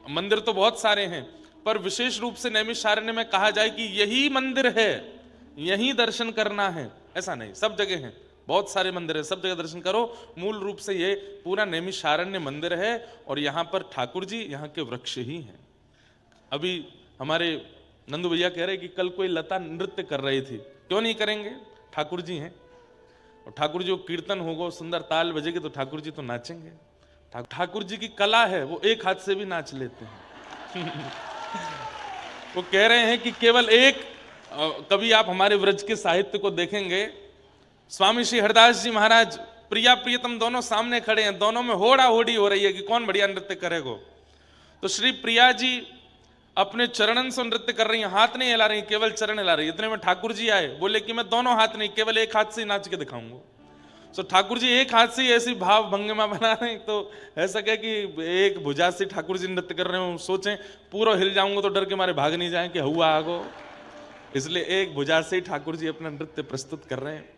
मंदिर तो बहुत सारे हैं, पर विशेष रूप से नैमिषारण्य में कहा जाए कि यही मंदिर है, यही दर्शन करना है, ऐसा नहीं, सब जगह है, बहुत सारे मंदिर है, सब जगह दर्शन करो। मूल रूप से ये पूरा नैमिषारण्य मंदिर है और यहाँ पर ठाकुर जी यहाँ के वृक्ष ही हैं। अभी हमारे नंदू भैया कह रहे कि कल कोई लता नृत्य कर रही थी, क्यों नहीं करेंगे, ठाकुर जी हैं। और ठाकुर जी को कीर्तन होगा, सुंदर ताल बजेगी तो ठाकुर जी तो नाचेंगे। ठाकुर जी की कला है, वो एक हाथ से भी नाच लेते हैं। वो कह रहे हैं कि केवल एक, कभी आप हमारे व्रज के साहित्य को देखेंगे, स्वामी श्री हरदास जी महाराज प्रिया प्रियतम दोनों सामने खड़े हैं, दोनों में होड़ा होड़ी हो रही है कि कौन बढ़िया नृत्य करेगा। तो श्री प्रिया जी अपने चरणन से नृत्य कर रही हैं, हाथ नहीं हिला रही, केवल चरण हिला रही। इतने में ठाकुर जी आए, बोले कि मैं दोनों हाथ नहीं, केवल एक हाथ से नाच के दिखाऊंगा। तो ठाकुर जी एक हाथ से ऐसी भाव भंगिमा बना रहे हैं, तो ऐसा क्या कि एक भुजा से ठाकुर जी नृत्य कर रहे हो, सोचें पूरा हिल जाऊंगा तो डर के मारे भाग नहीं जाए कि हुआ आगो, इसलिए एक भुजा से ठाकुर जी अपना नृत्य प्रस्तुत कर रहे हैं।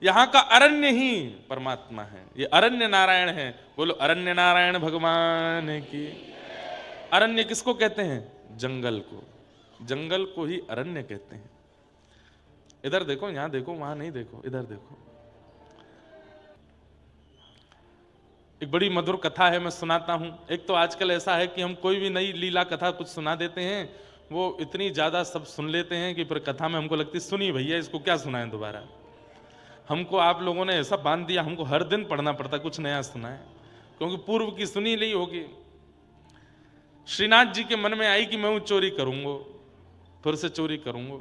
यहाँ का अरण्य ही परमात्मा है, ये अरण्य नारायण है। बोलो अरण्य नारायण भगवान की। अरण्य किसको कहते हैं, जंगल को, जंगल को ही अरण्य कहते हैं। इधर देखो, यहां देखो, वहां नहीं देखो, इधर देखो। एक बड़ी मधुर कथा है, मैं सुनाता हूं। एक तो आजकल ऐसा है कि हम कोई भी नई लीला कथा कुछ सुना देते हैं, वो इतनी ज्यादा सब सुन लेते हैं कि फिर कथा में हमको लगती है सुनी भैया, इसको क्या सुनाएं दोबारा। हमको आप लोगों ने ऐसा बांध दिया, हमको हर दिन पढ़ना पड़ता कुछ नया सुनाए, क्योंकि पूर्व की सुनी ली होगी। श्रीनाथ जी के मन में आई कि मैं वो चोरी करूंगा, फिर से चोरी करूंगा।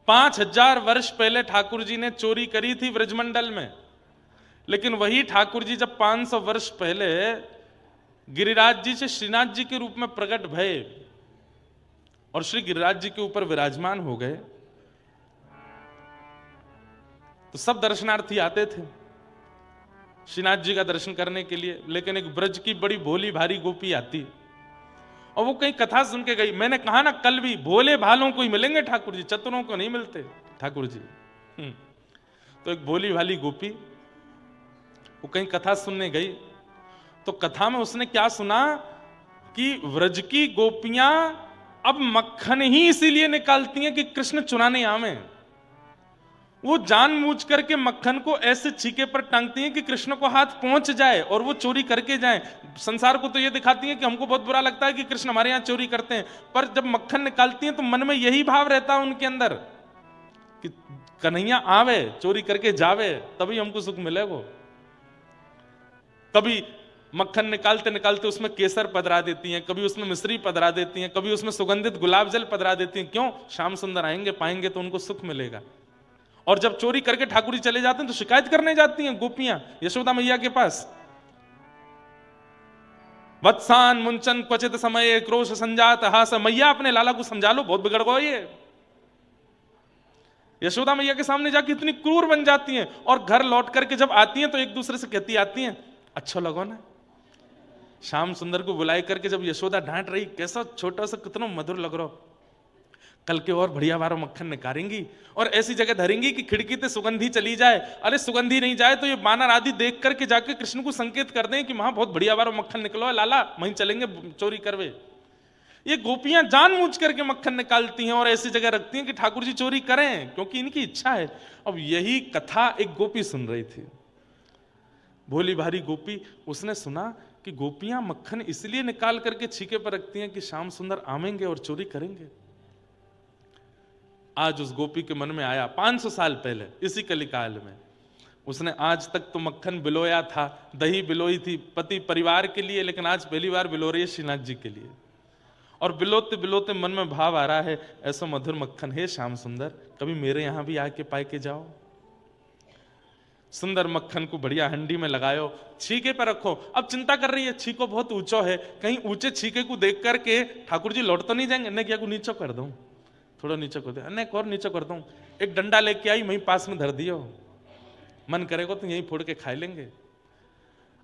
5000 वर्ष पहले ठाकुर जी ने चोरी करी थी व्रजमंडल में, लेकिन वही ठाकुर जी जब 500 वर्ष पहले गिरिराज जी से श्रीनाथ जी के रूप में प्रकट भये और श्री गिरिराज जी के ऊपर विराजमान हो गए, तो सब दर्शनार्थी आते थे श्रीनाथ जी का दर्शन करने के लिए। लेकिन एक ब्रज की बड़ी भोली भारी गोपी आती और वो कहीं कथा सुन के गई। मैंने कहा ना कल भी, भोले भालों को ही मिलेंगे ठाकुर जी, चतुरों को नहीं मिलते ठाकुर जी। तो एक भोली भाली गोपी वो कहीं कथा सुनने गई, तो कथा में उसने क्या सुना कि व्रज की गोपियां अब मक्खन ही इसीलिए निकालती हैं कि कृष्ण चुराने आवे। वो जानबूझ करके मक्खन को ऐसे छीके पर टांगती हैं कि कृष्ण को हाथ पहुंच जाए और वो चोरी करके जाएं। संसार को तो ये दिखाती हैं कि हमको बहुत बुरा लगता है कि कृष्ण हमारे यहाँ चोरी करते हैं, पर जब मक्खन निकालती हैं तो मन में यही भाव रहता है उनके अंदर कि कन्हैया आवे, चोरी करके जावे, तभी हमको सुख मिलेगा। कभी मक्खन निकालते निकालते उसमें केसर पधरा देती हैं, कभी उसमें मिश्री पधरा देती हैं, कभी उसमें सुगंधित गुलाब जल पधरा देती हैं। क्यों? श्याम सुंदर आएंगे, पाएंगे तो उनको सुख मिलेगा। और जब चोरी करके ठाकुर जी चले जाते हैं तो शिकायत करने जाती हैं गोपियां यशोदा मैया के पास। वत्सान मुंचन क्वचित समय क्रोश संजात हास, मैया अपने लाला को समझा लो, बहुत बिगड़ गो ये। यशोदा मैया के सामने जाके इतनी क्रूर बन जाती हैं और घर लौट करके जब आती हैं तो एक दूसरे से कहती आती हैं, अच्छा लगो ना। श्याम सुंदर को बुलाई करके जब यशोदा डांट रही, कैसा छोटा सा कितना मधुर लग रहा, कल के और बढ़िया बारो मक्खन निकालेंगी और ऐसी जगह धरेंगी कि खिड़की से सुगंधी चली जाए। अरे सुगंधी नहीं जाए तो ये बानर आदि देख करके जाके कृष्ण को संकेत कर दें कि वहां बहुत बढ़िया बारो मक्खन निकलो है लाला, वहीं चलेंगे चोरी करवे। ये गोपियां जानबूझ करके मक्खन निकालती हैं और ऐसी जगह रखती हैं कि ठाकुर जी चोरी करें, क्योंकि इनकी इच्छा है। अब यही कथा एक गोपी सुन रही थी, भोली भारी गोपी। उसने सुना कि गोपियां मक्खन इसलिए निकाल करके छीके पर रखती हैं कि श्याम सुंदर आवेंगे और चोरी करेंगे। आज उस गोपी के मन में आया 500 साल पहले इसी कलिकाल में, उसने आज तक तो मक्खन बिलोया था, दही बिलोई थी पति परिवार के लिए, लेकिन आज पहली बार बिलो रही है श्रीनाथ जी के लिए। और बिलोते बिलोते मन में भाव आ रहा है, ऐसा मधुर मक्खन है श्याम सुंदर, कभी मेरे यहां भी आके पाए के जाओ। सुंदर मक्खन को बढ़िया हंडी में लगायो, छीके पर रखो। अब चिंता कर रही है, छीको बहुत ऊंचो है, कहीं ऊंचे छीके को देख करके ठाकुर जी लौट तो नहीं जाएंगे। नहीं क्या को नीचे कर दूं, थोड़ा नीचे कर दे, नहीं और नीचे कर दूं। एक डंडा लेके आई, वहीं पास में धर दियो, मन करेगा तो यहीं फोड़ के खा लेंगे।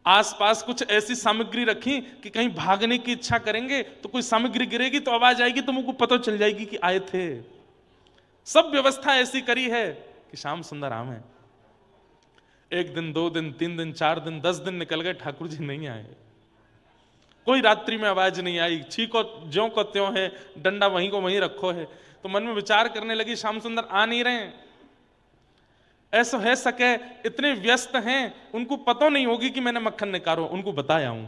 आसपास कुछ ऐसी सामग्री रखी कि कहीं भागने की इच्छा करेंगे तो कोई सामग्री गिरेगी तो आवाज आएगी तो मुझको पता चल जाएगी कि आए थे। सब व्यवस्था ऐसी करी है कि श्याम सुंदर आम है। 1 दिन 2 दिन 3 दिन 4 दिन 10 दिन निकल गए, ठाकुर जी नहीं आए। कोई रात्रि में आवाज नहीं आई, छीको ज्यों को त्यों है, डंडा वहीं को वहीं रखो है। तो मन में विचार करने लगी, श्याम सुंदर आ नहीं रहे, ऐसा है सके इतने व्यस्त हैं, उनको पता नहीं होगी कि मैंने मक्खन निकारो, उनको बताया हूं।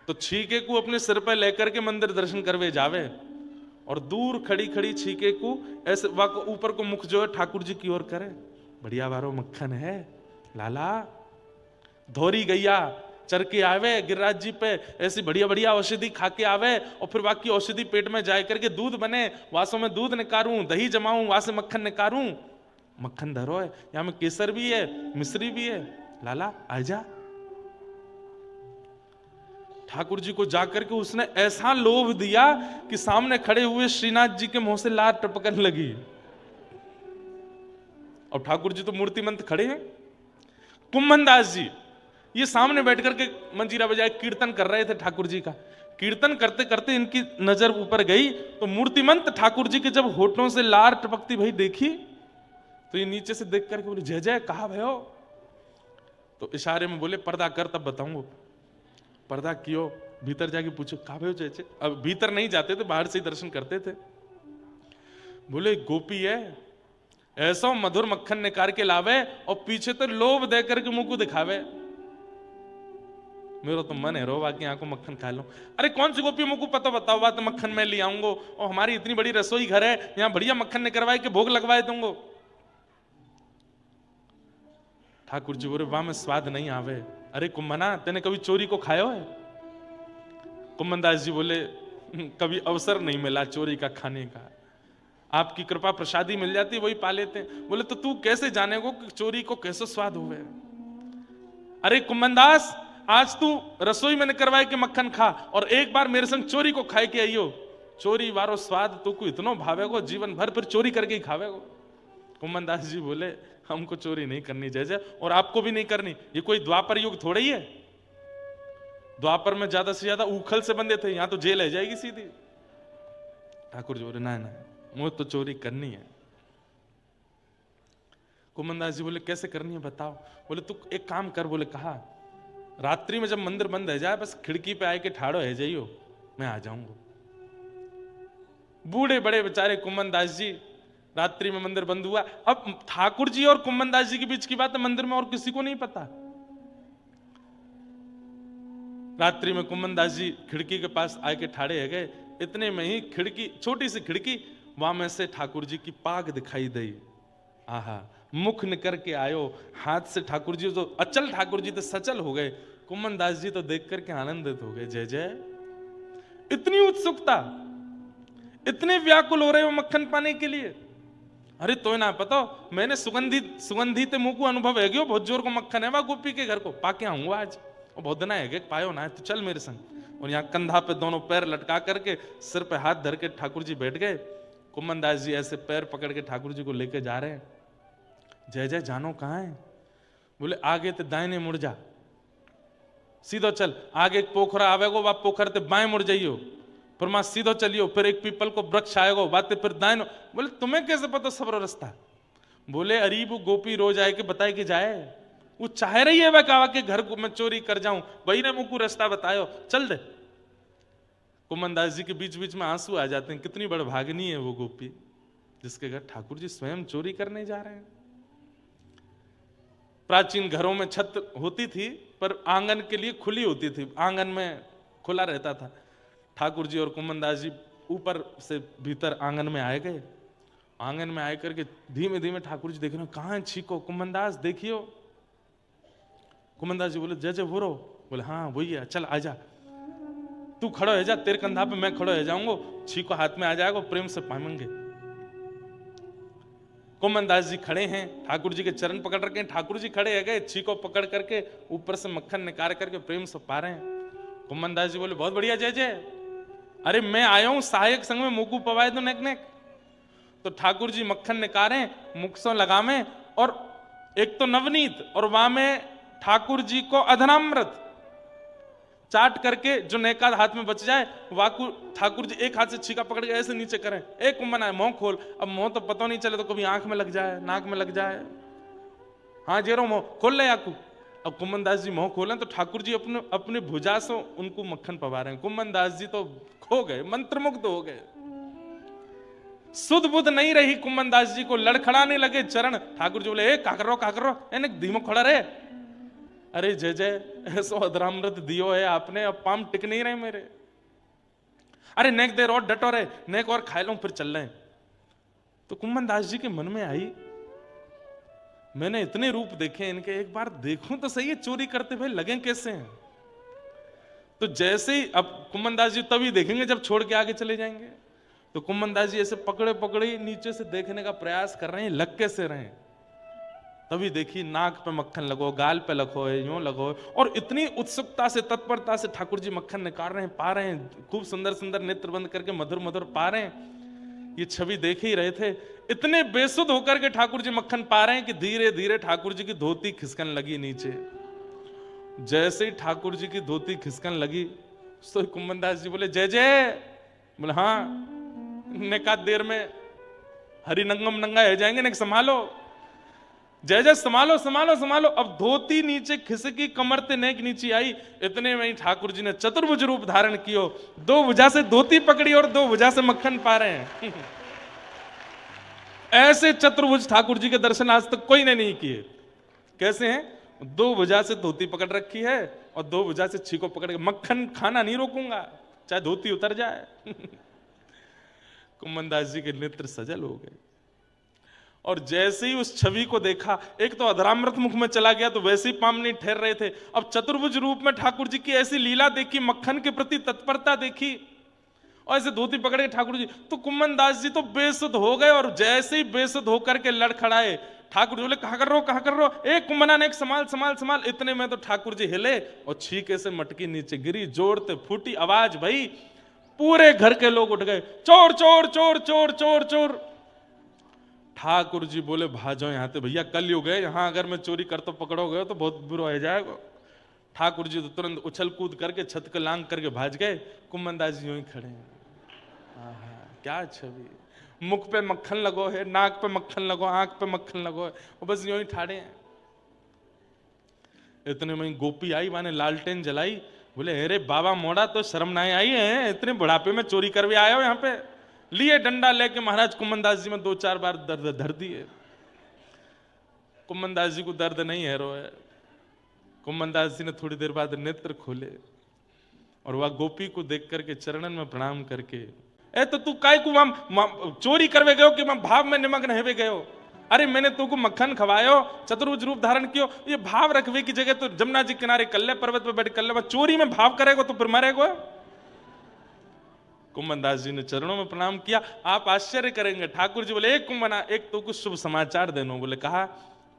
तो छीके को अपने सिर पर लेकर के मंदिर दर्शन करवे जावे, और दूर खड़ी खड़ी छीके को ऐसे ऊपर को मुख जो है ठाकुर जी की ओर करे, बढ़िया बारो मक्खन है लाला, धोरी गैया चर के आवे गिरिराज जी पे, ऐसी बढ़िया बढ़िया औषधि खा के आवे, और फिर बाकी औषधि पेट में जाए करके दूध बने, वासों में दूध निकारूं, दही जमाऊं, वहां से मक्खन निकारूं, मक्खन धरो है, यहां में केसर भी है, मिश्री भी है, लाला आजा। ठाकुर जी को जाकर के उसने ऐसा लोभ दिया कि सामने खड़े हुए श्रीनाथ जी के मुंह से लार टपकने लगी। और ठाकुर जी तो मूर्तिमंत खड़े हैं। कुम्भनदास जी ये सामने बैठ करके मंजीरा बजाए कीर्तन कर रहे थे ठाकुर जी का। कीर्तन करते करते इनकी नजर ऊपर गई तो मूर्तिमंत ठाकुर जी के जब होठों से लार टपकती भाई देखी, तो ये नीचे से देख करके बोले जय जय, कहा भयो? तो इशारे में बोले पर्दा कर तब बताऊंगा। पर्दा कियो, भीतर जाके पूछो कहा भयो जय जय। अब भीतर नहीं जाते थे, बाहर से ही दर्शन करते थे। बोले गोपी है, ऐसा मधुर मक्खन निकाल के लावे और पीछे तो लोभ दे करके मुंह को दिखावे। मेरा तो मन है रो बाकी आंखों मक्खन खा लो। अरे कौन सी गोपी मुझको पता बताओ, बात मक्खन मैं ले आऊंगो, और हमारी इतनी बड़ी रसोई घर है, यहाँ बढ़िया मक्खन निकलवाए के भोग लगवाए दूंगो। ठाकुर जी बोले वाह में स्वाद नहीं आवे। अरे कुम्भना तेने कभी चोरी को खायो है? कुम्भनदास जी बोले कभी अवसर नहीं मिला चोरी का खाने का, आपकी कृपा प्रसादी मिल जाती वही पा लेते। बोले तो तू कैसे जानेगो कि चोरी को कैसे स्वाद हुए? अरे कुम्भनदास आज तू रसोई में करवाए के मक्खन खा और एक बार मेरे संग चोरी को खाए के आइयो, चोरी वारो स्वाद तो को इतना भावेगो जीवन भर फिर चोरी करके ही खावेगो। कुम्भनदास जी बोले हमको चोरी नहीं करनी जैसे, और आपको भी नहीं करनी, ये कोई द्वापर युग थोड़ा ही है। द्वापर में ज्यादा से ज्यादा उखल से बंदे थे, यहां तो जेल है जाएगी सीधी। ठाकुर जी बोले ना ना मुझे तो चोरी करनी है। कुम्भनदास जी बोले कैसे करनी है बताओ? बोले तू एक काम कर। बोले कहा रात्रि में जब मंदिर बंद है जाए बस खिड़की पे आए के ठाड़ो है जाइयो, मैं आ जाऊंगा। बूढ़े बड़े बेचारे कुम्भनदास जी, रात्रि में मंदिर बंद हुआ। अब ठाकुर जी और कुम्भनदास जी के बीच की बात है, मंदिर में और किसी को नहीं पता। रात्रि में कुम्भनदास जी खिड़की के पास आए के ठाड़े है गए, इतने में ही खिड़की, छोटी सी खिड़की, वहां में से ठाकुर जी की पाग दिखाई दी। आहा, मुख निकर के आयो, हाथ से ठाकुर जी तो अचल, ठाकुर जी तो सचल हो गए। कुम्भनदास जी तो देख करके आनंदित हो गए। जय जय, इतनी उत्सुकता, इतने व्याकुल हो रहे हो मक्खन पाने के लिए। अरे तो ना पता, मैंने सुगंधित मुंह को अनुभव है गयो, बहुत जोर को मक्खन है वह गोपी के घर को पाके आऊंगा आज, और बहुत दिन है पायो ना, तो चल मेरे संग। और यहाँ कंधा पे दोनों पैर लटका करके सिर पे हाथ धर के ठाकुर जी बैठ गए। कुम्भनदास जी ऐसे पैर पकड़ के ठाकुर जी को लेके जा रहे हैं। जय जय जानो कहाँ है? बोले आगे ते दाहिने मुड़ जा, सीधो चल, आगे एक पोखरा आवेगो, वह पोखर ते बाएं मुड़ जाइयो, फिर वहां सीधो चलियो, फिर एक पीपल को वृक्ष आएगो, बातें फिर दाएं। बोले तुम्हें कैसे पता सबरो रास्ता? बोले अरे वो गोपी रोज आए के बताए कि जाए, वो चाह रही है वह कहा के घर को मैं चोरी कर जाऊं, वही ने मुझको रास्ता बतायो, चल दे। कुम्भनदास जी के बीच बीच में आंसू आ जाते हैं, कितनी बड़ भागनी है वो गोपी जिसके घर ठाकुर जी स्वयं चोरी करने जा रहे हैं। प्राचीन घरों में छत होती थी पर आंगन के लिए खुली होती थी, आंगन में खुला रहता था। ठाकुर जी और कुम्भनदास जी ऊपर से भीतर आंगन में आए गए। आंगन में आए करके धीमे धीमे ठाकुर जी देख रहे, कहाँ है छीको? कुम्भनदास देखियो। कुम्भनदास जी बोले जय जय वो रो? बोले हाँ वही है, चल आजा, तू खड़ो है जा, तेरे कंधा पे मैं खड़ो है जाऊंगा, छीको हाथ में आ जाएगा, प्रेम से पाएंगे। कुम्भनदास जी खड़े हैं, ठाकुर जी के चरण पकड़ रखे हैं, ठाकुर जी खड़े है गए, छीको पकड़ करके ऊपर से मक्खन निकाल करके प्रेम से पा रहे हैं। कुम्भनदास जी बोले बहुत बढ़िया जय जय, अरे मैं आया हूं सहायक संग में मुकू पवाए दो नेक नेक। तो ठाकुर जी मक्खन निकाले, मुख से लगावे, और एक तो नवनीत और वहां में ठाकुर जी को अधनामृत चाट करके जो नेका हाथ में बच जाए, वाकू ठाकुर जी एक हाथ से छीका पकड़ के ऐसे नीचे करें, एक कुम्भन मुंह खोल। अब मुंह तो पता नहीं चले तो कभी आंख में लग जाए, नाक में लग जाए। हाँ जेरो मुंह खोल ले आकू, अब कुम्मन दास जी मुंह खोलें तो ठाकुर जी अपने अपने भुजा से उनको मक्खन पवा रहे हैं। कुम्मन दास जी तो खो गए, मंत्रमुग्ध हो गए, सुध बुध नहीं रही कुम्मन दास जी को, लड़खड़ाने लगे चरण। ठाकुर जी बोले, का कर रो एने धीमो खड़ा रहे। अरे जय जय, ऐसो अधरामृत दियो है आपने, अब पाम टिक नहीं रहे मेरे। अरे नेक देर और डटो रहे, नेक और खा लो फिर चल रहे। तो कुम्मन दास जी के मन में आई, मैंने इतने रूप देखे इनके, एक बार देखूं तो सही है चोरी करते हुए लगे कैसे हैं। तो जैसे ही अब कुम्मन दास जी तभी देखेंगे जब छोड़ के आगे चले जाएंगे। तो कुम्मन दास जी ऐसे पकड़े पकड़े नीचे से देखने का प्रयास कर रहे हैं, लग कैसे रहे हैं। तभी देखिए नाक पे मक्खन लगो, गाल पे लगो है, यूं लगो है, और इतनी उत्सुकता से तत्परता से ठाकुर जी मक्खन निकाल रहे हैं, पा रहे हैं, खूब सुंदर सुंदर नेत्र बंद करके मधुर मधुर पा रहे हैं। ये छवि देख ही रहे थे, इतने बेसुध होकर के ठाकुर जी मक्खन पा रहे हैं कि धीरे धीरे ठाकुर जी की धोती खिसकन लगी नीचे। जैसे ही ठाकुर जी की धोती खिसकन लगी तो कुम्मन दास जी बोले, जय जय। बोले हाँ। ने कहा देर में हरि नंगम नंगा हो जाएंगे, ने संभालो। जय जय संभालो संभालो संभालो। अब धोती नीचे खिसकी, कमर ते नेक नीचे आई। इतने में ही ठाकुर जी ने चतुर्भुज रूप धारण कियो, दो भुजा से धोती पकड़ी और दो भुजा से मक्खन पा रहे हैं। ऐसे चतुर्भुज ठाकुर जी के दर्शन आज तक कोई ने नहीं किए। कैसे हैं? दो भुजा से धोती पकड़ रखी है और दो भुजा से छीको पकड़ के मक्खन खाना नहीं रोकूंगा, चाहे धोती उतर जाए। कुम्मन दास जी के नेत्र सजल हो गए और जैसे ही उस छवि को देखा, एक तो अधरामृत मुख में चला गया तो वैसे ही पाम नहीं ठहर रहे थे। अब चतुर्भुज रूप में ठाकुर जी की ऐसी लीला देखी, मक्खन के प्रति तत्परता देखी और ऐसे धोती पकड़े ठाकुर जी, तो कुम्मन दास जी तो बेसुध हो गए। और जैसे ही बेसुध होकर के लड़खड़ाए, ठाकुर जी बोले, कहा कर रहे हो, एक कुम्मना ने एक संभाल संभाल संभाल। इतने में तो ठाकुर जी हिले और छीके से मटकी नीचे गिरी, जोड़ते फूटी आवाज भई, पूरे घर के लोग उठ गए, चोर चोर चोर चोर चोर चोर। ठाकुर जी बोले, भाजो यहां से भैया, कल युग है, यहां अगर मैं चोरी कर तो पकड़ोगे तो बहुत बुरा हो जाएगा। ठाकुर जी तो तुरंत उछल कूद करके छत के लांग करके भाज गए। कुम्मन दास जी यूं ही खड़े हैं। क्या छवि, मुख पे मक्खन लगो है, नाक पे मक्खन लगो, आंख पे मक्खन लगो है, वो बस यूं ही ठाड़े हैं। इतने में गोपी आई, माने लालटेन जलाई। बोले, अरे बाबा मोड़ा, तो शर्म ना आई है, इतने बुढ़ापे में चोरी करवे आए हो यहाँ पे। लिए डंडा लेके महाराज कुम्मन दास जी में दो चार बार दर्द धर दिए। कुम्मन दास जी को दर्द नहीं है, रोए। कुम्मन दास जी ने थोड़ी देर बाद नेत्र खोले और वह गोपी को देख करके चरणन में प्रणाम करके, ए तो तू काय को चोरी करवे गयो कि मैं भाव में निमग्न हेवे गयो? अरे मैंने तुमको मक्खन खवायो, चतुर्भुज रूप धारण कियो, ये भाव रखवे की जगह तो जमुना जी किनारे कल्ले पर्वत पे बैठ कल्ले, चोरी में भाव करेगा तो फिर मरेगा। कुम्मन दास जी ने चरणों में प्रणाम किया। आप आश्चर्य करेंगे, ठाकुर जी बोले, एक कुम्मना, एक तो कुछ शुभ समाचार देनो। बोले, कहा,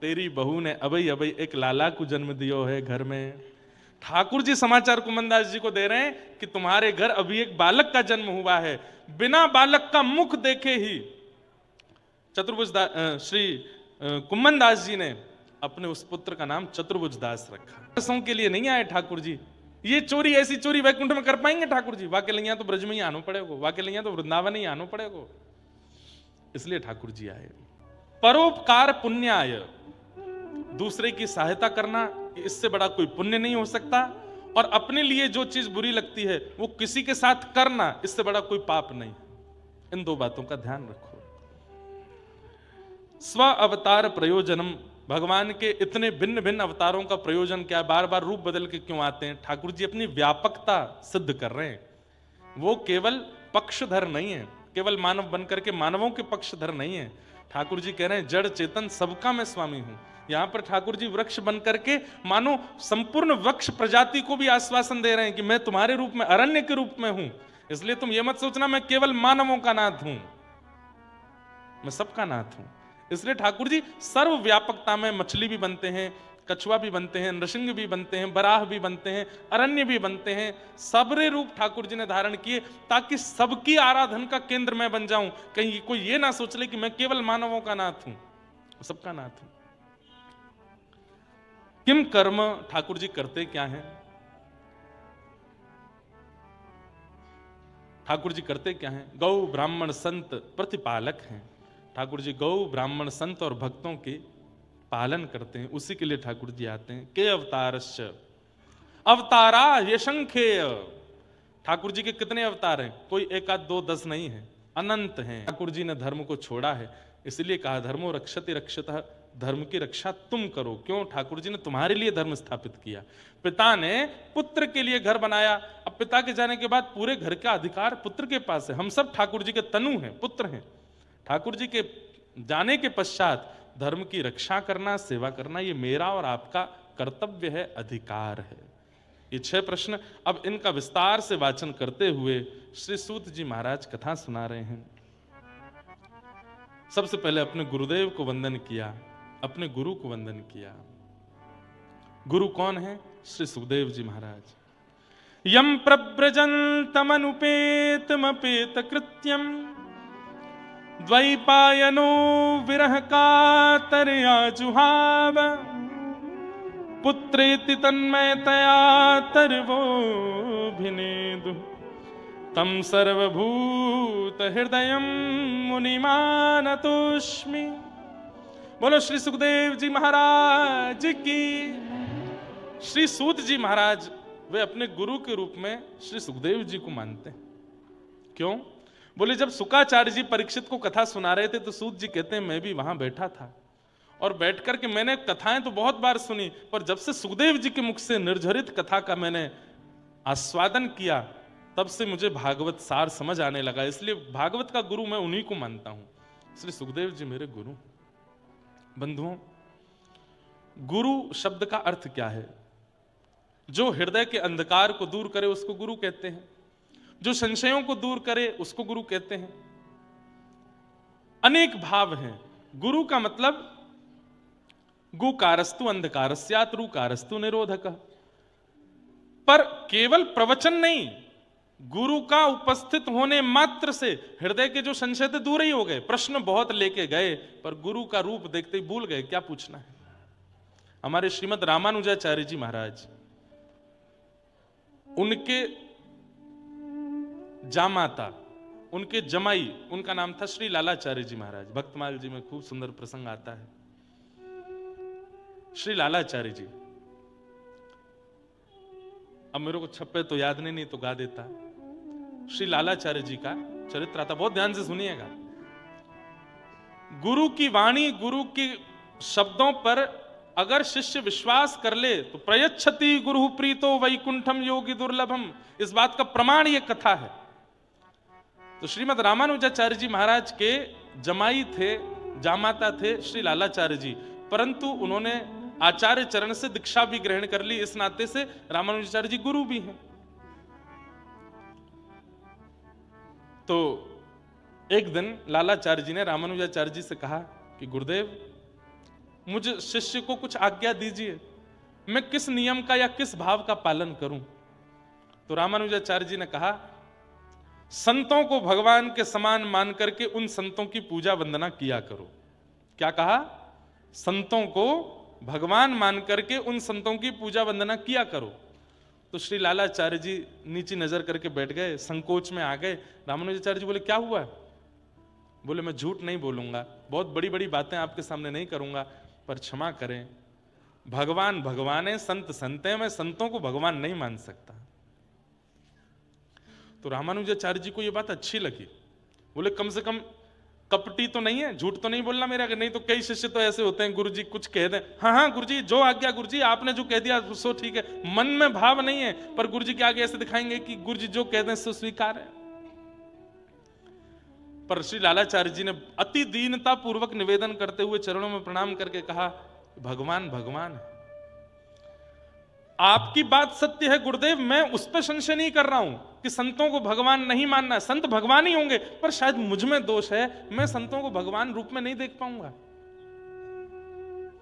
तेरी बहू ने अबई अबई एक लाला को जन्म दियो है घर में। ठाकुर जी समाचार कुम्मन दास जी को दे रहे हैं कि तुम्हारे घर अभी एक बालक का जन्म हुआ है। बिना बालक का मुख देखे ही चतुर्भुज श्री कुम्मन दास जी ने अपने उस पुत्र का नाम चतुर्भुज दास रखा। पैसों के लिए नहीं आए ठाकुर जी। ये चोरी, ऐसी चोरी वैकुंठ में कर पाएंगे ठाकुर जी? वाके लिया तो ब्रज में ही आना पड़ेगा, वाके लिया तो वृंदावन ही आना पड़ेगा। इसलिए ठाकुर जी आए। परोपकार पुण्याय, दूसरे की सहायता करना, इससे बड़ा कोई पुण्य नहीं हो सकता। और अपने लिए जो चीज बुरी लगती है वो किसी के साथ करना, इससे बड़ा कोई पाप नहीं। इन दो बातों का ध्यान रखो। स्व अवतार प्रयोजनम, भगवान के इतने भिन्न भिन्न अवतारों का प्रयोजन क्या, बार बार रूप बदल के क्यों आते हैं? ठाकुर जी अपनी व्यापकता सिद्ध कर रहे हैं। वो केवल पक्षधर नहीं है, केवल मानव बनकर के मानवों के पक्षधर नहीं है। ठाकुर जी कह रहे हैं, जड़ चेतन सबका मैं स्वामी हूं। यहां पर ठाकुर जी वृक्ष बनकर के मानो संपूर्ण वृक्ष प्रजाति को भी आश्वासन दे रहे हैं कि मैं तुम्हारे रूप में, अरण्य के रूप में हूं। इसलिए तुम ये मत सोचना मैं केवल मानवों का नाथ हूं, मैं सबका नाथ हूं। इसलिए ठाकुर जी सर्व व्यापकता में मछली भी बनते हैं, कछुआ भी बनते हैं, नृसिंह भी बनते हैं, बराह भी बनते हैं, अरण्य भी बनते हैं। सबरे रूप ठाकुर जी ने धारण किए ताकि सबकी आराधन का केंद्र मैं बन जाऊं। कहीं कोई ये ना सोच ले कि मैं केवल मानवों का नाथ हूं, सबका नाथ हूं। किम कर्म, ठाकुर जी करते क्या हैं? ठाकुर जी करते क्या हैं? गौ ब्राह्मण संत प्रतिपालक हैं। ठाकुर जी गौ ब्राह्मण संत और भक्तों के पालन करते हैं, उसी के लिए ठाकुर जी आते हैं। के अवतारश्च अवतारा यशंखेय। ठाकुर जी के कितने अवतार हैं? कोई एक आध दो 10 नहीं है, अनंत हैं। ठाकुर जी ने धर्म को छोड़ा है, इसलिए कहा धर्मो रक्षति रक्षतः, धर्म की रक्षा तुम करो। क्यों? ठाकुर जी ने तुम्हारे लिए धर्म स्थापित किया। पिता ने पुत्र के लिए घर बनाया, अब पिता के जाने के बाद पूरे घर का अधिकार पुत्र के पास है। हम सब ठाकुर जी के तनु हैं, पुत्र हैं। ठाकुर जी के जाने के पश्चात धर्म की रक्षा करना, सेवा करना, ये मेरा और आपका कर्तव्य है, अधिकार है। ये 6 प्रश्न, अब इनका विस्तार से वाचन करते हुए श्री सूत जी महाराज कथा सुना रहे हैं। सबसे पहले अपने गुरुदेव को वंदन किया, अपने गुरु को वंदन किया। गुरु कौन है? श्री सुखदेव जी महाराज। यम प्रव्रजन्तमनुपेतमपेत कृत्यम द्वैपायनो विरह कातरया जुहाव पुत्रेति तन्मयतया तर्वोऽभिनेदु तम सर्वभूत हृदयं मुनिमानतोऽस्मि। बोलो श्री सुखदेव जी महाराज की। श्री सूत जी महाराज वे अपने गुरु के रूप में श्री सुखदेव जी को मानते हैं। क्यों? बोले जब शुकाचार्य जी परीक्षित को कथा सुना रहे थे तो सूत जी कहते हैं मैं भी वहां बैठा था और बैठ करके मैंने कथाएं तो बहुत बार सुनी, पर जब से सुखदेव जी के मुख से निर्झरित कथा का मैंने आस्वादन किया तब से मुझे भागवत सार समझ आने लगा। इसलिए भागवत का गुरु मैं उन्हीं को मानता हूं। श्री सुखदेव जी मेरे गुरु। बंधुओं, गुरु शब्द का अर्थ क्या है? जो हृदय के अंधकार को दूर करे उसको गुरु कहते हैं, जो संशयों को दूर करे उसको गुरु कहते हैं। अनेक भाव हैं। गुरु का मतलब गुकारस्तु अंधकारस्यात् रुकारस्तु निरोधक। पर केवल प्रवचन नहीं, गुरु का उपस्थित होने मात्र से हृदय के जो संशय थे दूर ही हो गए। प्रश्न बहुत लेके गए पर गुरु का रूप देखते ही भूल गए क्या पूछना है। हमारे श्रीमद रामानुजाचार्य जी महाराज, उनके जामाता, उनके जमाई, उनका नाम था श्री लालाचार्य जी महाराज। भक्तमाल जी में खूब सुंदर प्रसंग आता है। श्री लालाचार्य जी, अब मेरे को छप्पे तो याद नहीं तो गा देता। श्री लालाचार्य जी का चरित्र आता, बहुत ध्यान से सुनिएगा। गुरु की वाणी, गुरु के शब्दों पर अगर शिष्य विश्वास कर ले तो प्रयच्छति गुरु प्रीतो वैकुंठम योगी दुर्लभम। इस बात का प्रमाण ये कथा है। तो श्रीमद रामानुजाचार्य जी महाराज के जमाई थे, जामाता थे श्री लालाचार्य जी, परंतु उन्होंने आचार्य चरण से दीक्षा भी ग्रहण कर ली। इस नाते से रामानुजाचार्य जी गुरु भी हैं। तो एक दिन लालाचार्य जी ने रामानुजाचार्य जी से कहा कि गुरुदेव, मुझे शिष्य को कुछ आज्ञा दीजिए, मैं किस नियम का या किस भाव का पालन करूं। तो रामानुजाचार्य जी ने कहा, संतों को भगवान के समान मान करके उन संतों की पूजा वंदना किया करो। क्या कहा? संतों को भगवान मान करके उन संतों की पूजा वंदना किया करो। तो श्री लालाचार्य जी नीची नजर करके बैठ गए, संकोच में आ गए। रामानुजाचार्य जी बोले क्या हुआ? बोले मैं झूठ नहीं बोलूंगा, बहुत बड़ी बड़ी बातें आपके सामने नहीं करूंगा, पर क्षमा करें, भगवान भगवान है, संत संत है, मैं संतों को भगवान नहीं मान सकता। तो रामानुजाचार्य जी को यह बात अच्छी लगी। बोले कम से कम कपटी तो नहीं है, झूठ तो नहीं बोलना मेरा। नहीं तो कई शिष्य तो ऐसे होते हैं, गुरुजी कुछ कह दें, हाँ हाँ गुरुजी जो आज्ञा, गुरुजी आपने जो कह दिया सो ठीक है, मन में भाव नहीं है, पर गुरुजी के आगे ऐसे दिखाएंगे कि गुरुजी जो कह दें सो स्वीकार है। पर श्री लालाचार्य जी ने अति दीनता पूर्वक निवेदन करते हुए चरणों में प्रणाम करके कहा, भगवान भगवान है, आपकी बात सत्य है गुरुदेव, मैं उस पर संशय नहीं कर रहा हूं कि संतों को भगवान नहीं मानना। संत भगवान ही होंगे, पर शायद मुझ में दोष है, मैं संतों को भगवान रूप में नहीं देख पाऊंगा,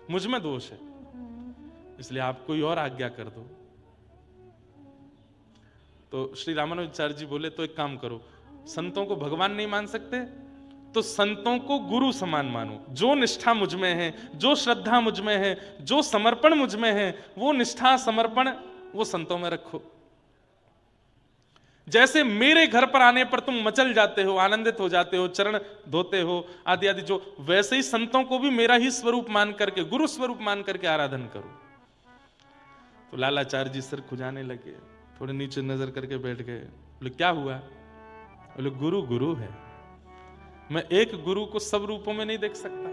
मुझ में दोष है, इसलिए आप कोई और आज्ञा कर दो। तो श्री रामानुजाचार्य जी बोले तो एक काम करो, संतों को भगवान नहीं मान सकते तो संतों को गुरु समान मानो। जो निष्ठा मुझ में है, जो श्रद्धा मुझ में है, जो समर्पण मुझ में है, वो निष्ठा समर्पण वो संतों में रखो। जैसे मेरे घर पर आने पर तुम मचल जाते हो, आनंदित हो जाते हो, चरण धोते हो आदि आदि, जो वैसे ही संतों को भी मेरा ही स्वरूप मान करके, गुरु स्वरूप मान करके आराधन करो। तो लालाचार्य जी सिर खुजाने लगे, थोड़े नीचे नजर करके बैठ गए। बोले क्या हुआ? बोले गुरु गुरु है, मैं एक गुरु को सब रूपों में नहीं देख सकता,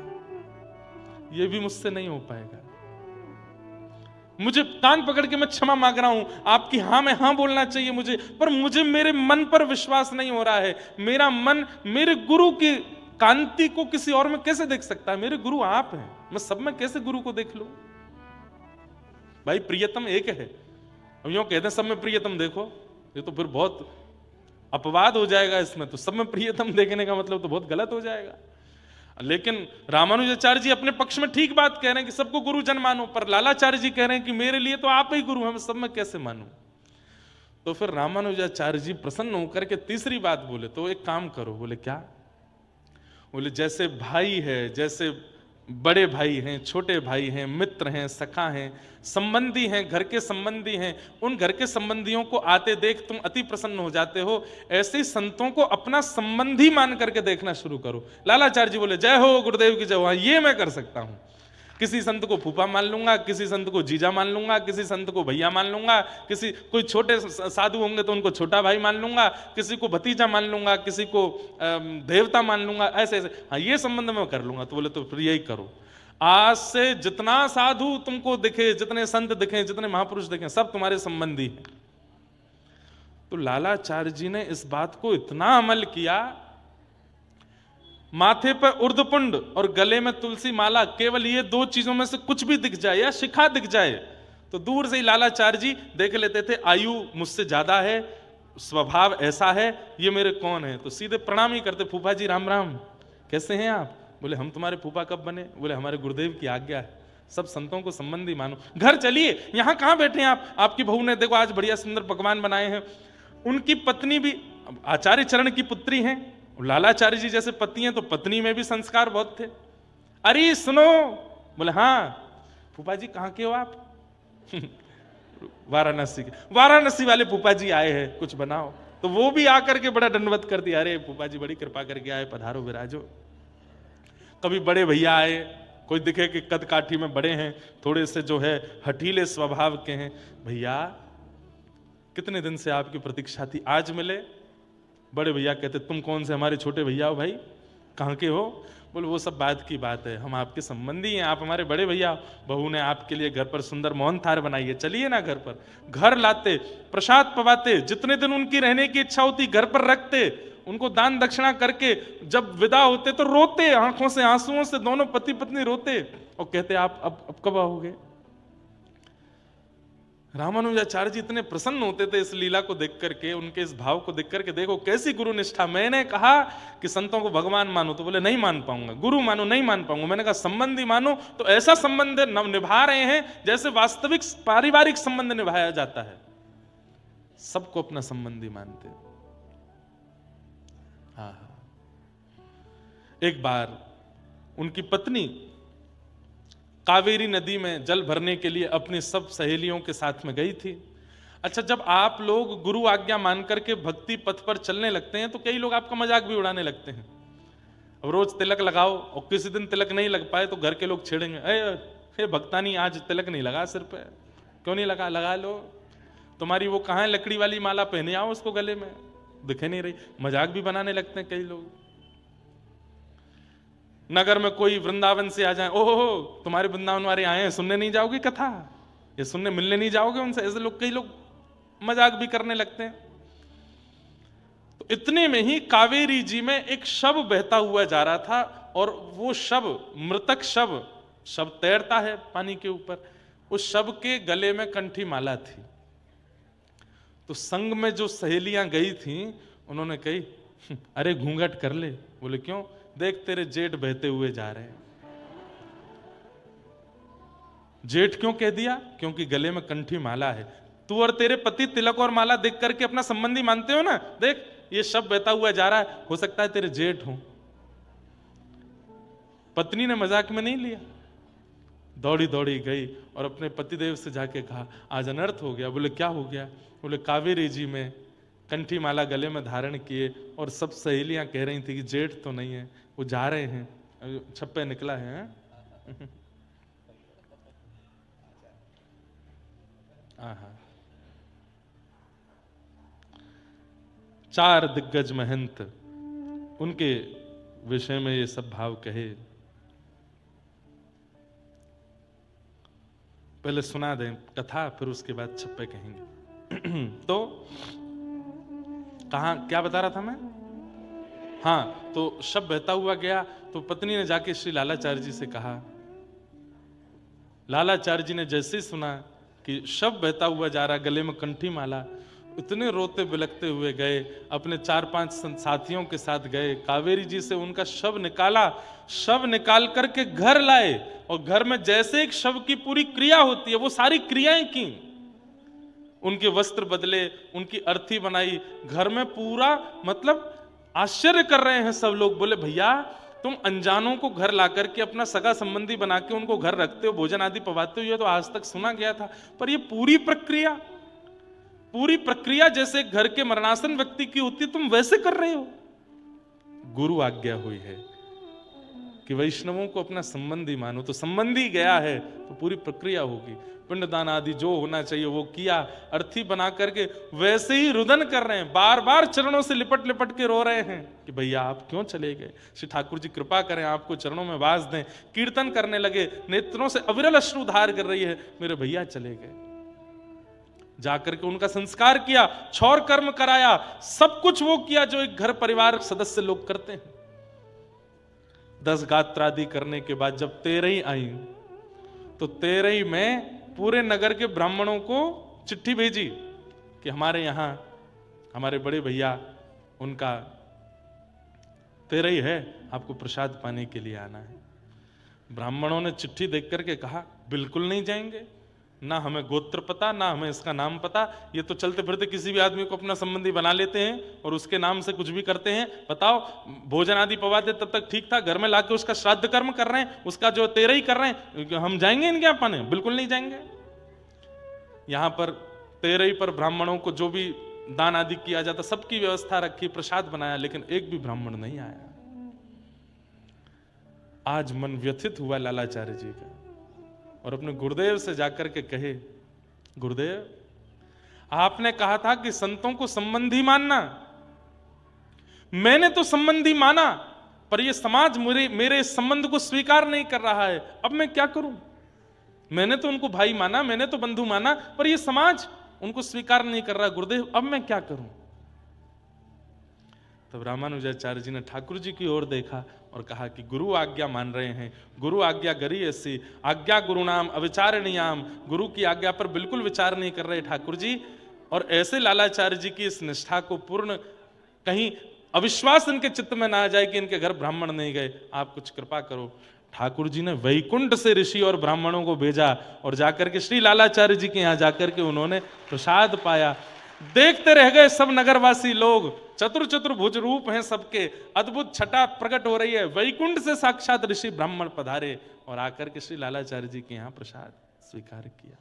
ये भी मुझसे नहीं हो पाएगा। मुझे कान पकड़ के मैं क्षमा मांग रहा हूं, आपकी हां में हां बोलना चाहिए मुझे, पर मुझे मेरे मन पर विश्वास नहीं हो रहा है। मेरा मन मेरे गुरु की कांति को किसी और में कैसे देख सकता है? मेरे गुरु आप हैं, मैं सब में कैसे गुरु को देख लूं? भाई प्रियतम एक है, अब यूं कहते हैं सब में प्रियतम देखो, ये तो फिर बहुत अपवाद हो जाएगा इसमें। तो सब में प्रियतम देखने का मतलब तो बहुत गलत हो जाएगा। लेकिन रामानुजाचार्य जी अपने पक्ष में ठीक बात कह रहे हैं कि सबको गुरु जन मानो, पर लालाचार्य जी कह रहे हैं कि मेरे लिए तो आप ही गुरु हैं, मैं सब में कैसे मानूं? तो फिर रामानुजाचार्य जी प्रसन्न होकर के तीसरी बात बोले, तो एक काम करो। बोले क्या? बोले जैसे भाई है, जैसे बड़े भाई हैं, छोटे भाई हैं, मित्र हैं, सखा हैं, संबंधी हैं, घर के संबंधी हैं, उन घर के संबंधियों को आते देख तुम अति प्रसन्न हो जाते हो, ऐसे ही संतों को अपना संबंधी मान करके देखना शुरू करो। लालाचार्य जी बोले जय हो गुरुदेव की जय हो, ये मैं कर सकता हूं। किसी संत को फूफा मान लूंगा, किसी संत को जीजा मान लूंगा, किसी संत को भैया मान लूंगा, किसी कोई छोटे साधु होंगे तो उनको छोटा भाई मान लूंगा, किसी को भतीजा मान लूंगा, किसी को देवता मान लूंगा, ऐसे ऐसे, हाँ ये संबंध मैं कर लूंगा। तो बोले तो फिर यही करो, आज से जितना साधु तुमको दिखे, जितने संत दिखे, जितने महापुरुष दिखे, सब तुम्हारे संबंधी हैं। तो लालाचार्य जी ने इस बात को इतना अमल किया, माथे पर उर्धपुंड और गले में तुलसी माला, केवल ये दो चीजों में से कुछ भी दिख जाए या शिखा दिख जाए तो दूर से ही लालाचार्य जी देख लेते थे, आयु मुझसे ज्यादा है, स्वभाव ऐसा है, ये मेरे कौन है? तो सीधे प्रणाम ही करते, फूफा जी राम राम, कैसे हैं आप? बोले हम तुम्हारे फूफा कब बने? बोले हमारे गुरुदेव की आज्ञा है, सब संतों को संबंधी मानो। घर चलिए, यहां कहां बैठे हैं आप? आपकी बहू ने देखो आज बढ़िया सुंदर पकवान बनाए हैं। उनकी पत्नी भी आचार्य चरण की पुत्री हैं, लालाचार्य जी जैसे पति हैं, तो पत्नी में भी संस्कार बहुत थे। अरे सुनो, बोले हाँ। फूफा जी कहाँ के हो आप? वाराणसी के। वाराणसी वाले फूफा जी आए हैं, कुछ बनाओ। तो वो भी आकर के बड़ा दंडवत कर दिया, अरे फूफा जी बड़ी कृपा करके आए, पधारो विराजो। कभी बड़े भैया आए, कोई दिखे कि कद काठी में बड़े हैं, थोड़े से जो है हठीले स्वभाव के हैं, भैया कितने दिन से आपकी प्रतीक्षा थी, आज मिले। बड़े भैया कहते तुम कौन से हमारे छोटे भैया हो भाई, कहाँ के हो? बोले वो सब बात की बात है, हम आपके संबंधी हैं, आप हमारे बड़े भैया। बहू ने आपके लिए घर पर सुंदर मोहन थार बनाई है, चलिए ना घर पर। घर लाते, प्रसाद पवाते, जितने दिन उनकी रहने की इच्छा होती घर पर रखते, उनको दान दक्षिणा करके जब विदा होते तो रोते, आंखों से आंसुओं से दोनों पति पत्नी रोते और कहते आप अब कब आओगे? रामानुजाचार्य जी इतने प्रसन्न होते थे इस लीला को देख करके, उनके इस भाव को देख करके। देखो कैसी गुरु निष्ठा। मैंने कहा कि संतों को भगवान मानो, तो बोले नहीं मान पाऊंगा। गुरु मानो, नहीं मान पाऊंगा। मैंने कहा संबंधी मानो, तो ऐसा संबंध निभा रहे हैं जैसे वास्तविक पारिवारिक संबंध निभाया जाता है, सबको अपना संबंधी मानते। हाँ, एक बार उनकी पत्नी कावेरी नदी में जल भरने के लिए अपनी सब सहेलियों के साथ में गई थी। अच्छा, जब आप लोग गुरु आज्ञा मान करके भक्ति पथ पर चलने लगते हैं तो कई लोग आपका मजाक भी उड़ाने लगते हैं। अब रोज तिलक लगाओ और किसी दिन तिलक नहीं लग पाए तो घर के लोग छेड़ेंगे, अरे भक्तानी आज तिलक नहीं लगा सिर पे, क्यों नहीं लगा? लगा लो। तुम्हारी वो कहाँ है लकड़ी वाली माला, पहने आओ उसको गले में, दिखे नहीं रही। मजाक भी बनाने लगते हैं कई लोग। नगर में कोई वृंदावन से आ जाए, ओहो तुम्हारे वृंदावन वाले आए हैं, सुनने नहीं जाओगे कथा, ये सुनने मिलने नहीं जाओगे उनसे? ऐसे लोग, कई लोग मजाक भी करने लगते हैं। तो इतने में ही कावेरी जी में एक शव बहता हुआ जा रहा था और वो शव, मृतक शव तैरता है पानी के ऊपर, उस शव के गले में कंठी माला थी। तो संग में जो सहेलियां गई थी उन्होंने कही अरे घूंघट कर ले। बोले क्यों? देख तेरे जेठ बहते हुए जा रहे हैं। जेठ क्यों कह दिया? क्योंकि गले में कंठी माला है। तू और तेरे पति तिलक और माला देख करके अपना संबंधी मानते हो ना, देख ये शव बहता हुआ जा रहा है, हो सकता है तेरे जेठ हो। पत्नी ने मजाक में नहीं लिया, दौड़ी दौड़ी गई और अपने पतिदेव से जाके कहा आज अनर्थ हो गया। बोले क्या हो गया? बोले कावेरी जी में कंठी माला गले में धारण किए, और सब सहेलियां कह रही थी कि जेठ तो नहीं है, वो जा रहे हैं, छप्पे निकला है। आहा। 4 दिग्गज महंत, उनके विषय में ये सब भाव कहे। पहले सुना दें कथा, फिर उसके बाद छप्पे कहेंगे। तो कहा, क्या बता रहा था मैं? हाँ, तो शब बहता हुआ गया, तो पत्नी ने जाके श्री लालाचार्य जी से कहा। लालाचार्य जी ने जैसे ही सुना कि शब बहता हुआ जा रहा, गले में कंठी माला, इतने रोते बिलखते हुए गए, अपने 4-5 साथियों के साथ गए, कावेरी जी से उनका शव निकाला, शव निकाल करके घर लाए, और घर में जैसे एक शव की पूरी क्रिया होती है वो सारी क्रियाएं की। उनके वस्त्र बदले, उनकी अर्थी बनाई, घर में पूरा, मतलब आश्चर्य कर रहे हैं सब लोग। बोले भैया, तुम अनजानों को घर ला करके अपना सगा संबंधी बना के उनको घर रखते हो, भोजन आदि पवाते हो, ये तो आज तक सुना गया था, पर ये पूरी प्रक्रिया जैसे घर के मरणासन व्यक्ति की होती, तुम वैसे कर रहे हो। गुरु आज्ञा हुई है कि वैष्णवों को अपना संबंधी मानो, तो संबंधी गया है तो पूरी प्रक्रिया होगी, पिंडदान आदि जो होना चाहिए वो किया, अर्थी बना करके वैसे ही रुदन कर रहे हैं, बार बार चरणों से लिपट लिपट के रो रहे हैं कि भैया आप क्यों चले गए, श्री ठाकुर जी कृपा करें, आपको चरणों में वास दें। कीर्तन करने लगे, नेत्रों से अविरल अश्रुधार कर रही है, मेरे भैया चले गए। जाकर के उनका संस्कार किया, छौर कर्म कराया, सब कुछ वो किया जो एक घर परिवार सदस्य लोग करते हैं। 10 गात्रादि करने के बाद जब 13 आई, तो 13 में पूरे नगर के ब्राह्मणों को चिट्ठी भेजी कि हमारे यहां हमारे बड़े भैया उनका 13 है, आपको प्रसाद पाने के लिए आना है। ब्राह्मणों ने चिट्ठी देख करके कहा, बिल्कुल नहीं जाएंगे, ना हमें गोत्र पता, ना हमें इसका नाम पता, ये तो चलते फिरते किसी भी आदमी को अपना संबंधी बना लेते हैं और उसके नाम से कुछ भी करते हैं। बताओ, भोजन आदि पवाते तब तक ठीक था, घर में लाके उसका श्राद्ध कर्म कर रहे हैं, उसका जो 13 ही कर रहे हैं, हम जाएंगे इनके यहाँ पाने? बिल्कुल नहीं जाएंगे। यहां पर 13 ही पर ब्राह्मणों को जो भी दान आदि किया जाता, सबकी व्यवस्था रखी, प्रसाद बनाया, लेकिन एक भी ब्राह्मण नहीं आया। आज मन व्यथित हुआ लालाचार्य जी का, और अपने गुरुदेव से जाकर के कहे, गुरुदेव आपने कहा था कि संतों को संबंधी मानना, मैंने तो संबंधी माना, पर यह समाज मेरे इस संबंध को स्वीकार नहीं कर रहा है, अब मैं क्या करूं? मैंने तो उनको भाई माना, मैंने तो बंधु माना, पर यह समाज उनको स्वीकार नहीं कर रहा, गुरुदेव अब मैं क्या करूं? तब रामानुजाचार्य जी ने ठाकुर जी की ओर देखा और कहा कि गुरु आज्ञा मान रहे हैं, गुरु आज्ञा गरी ऐसी, आज्ञा गुरु नाम अविचारणीयाम, गुरु की आज्ञा पर बिल्कुल विचार नहीं कर रहे ठाकुर जी। और ऐसे लालाचार्य जी की इस निष्ठा को पूर्ण, कहीं अविश्वास इनके चित्त में ना आ जाए कि इनके घर ब्राह्मण नहीं गए, आप कुछ कृपा करो। ठाकुर जी ने वैकुंठ से ऋषि और ब्राह्मणों को भेजा, और जाकर के श्री लालाचार्य जी के यहाँ जाकर के उन्होंने प्रसाद पाया। देखते रह गए सब नगरवासी लोग, चतुर चतुर्भुज रूप हैं सबके, अद्भुत छटा प्रकट हो रही है, वैकुंठ से साक्षात ऋषि ब्राह्मण पधारे और आकर के श्री लालाचार्य जी के यहाँ प्रसाद स्वीकार किया।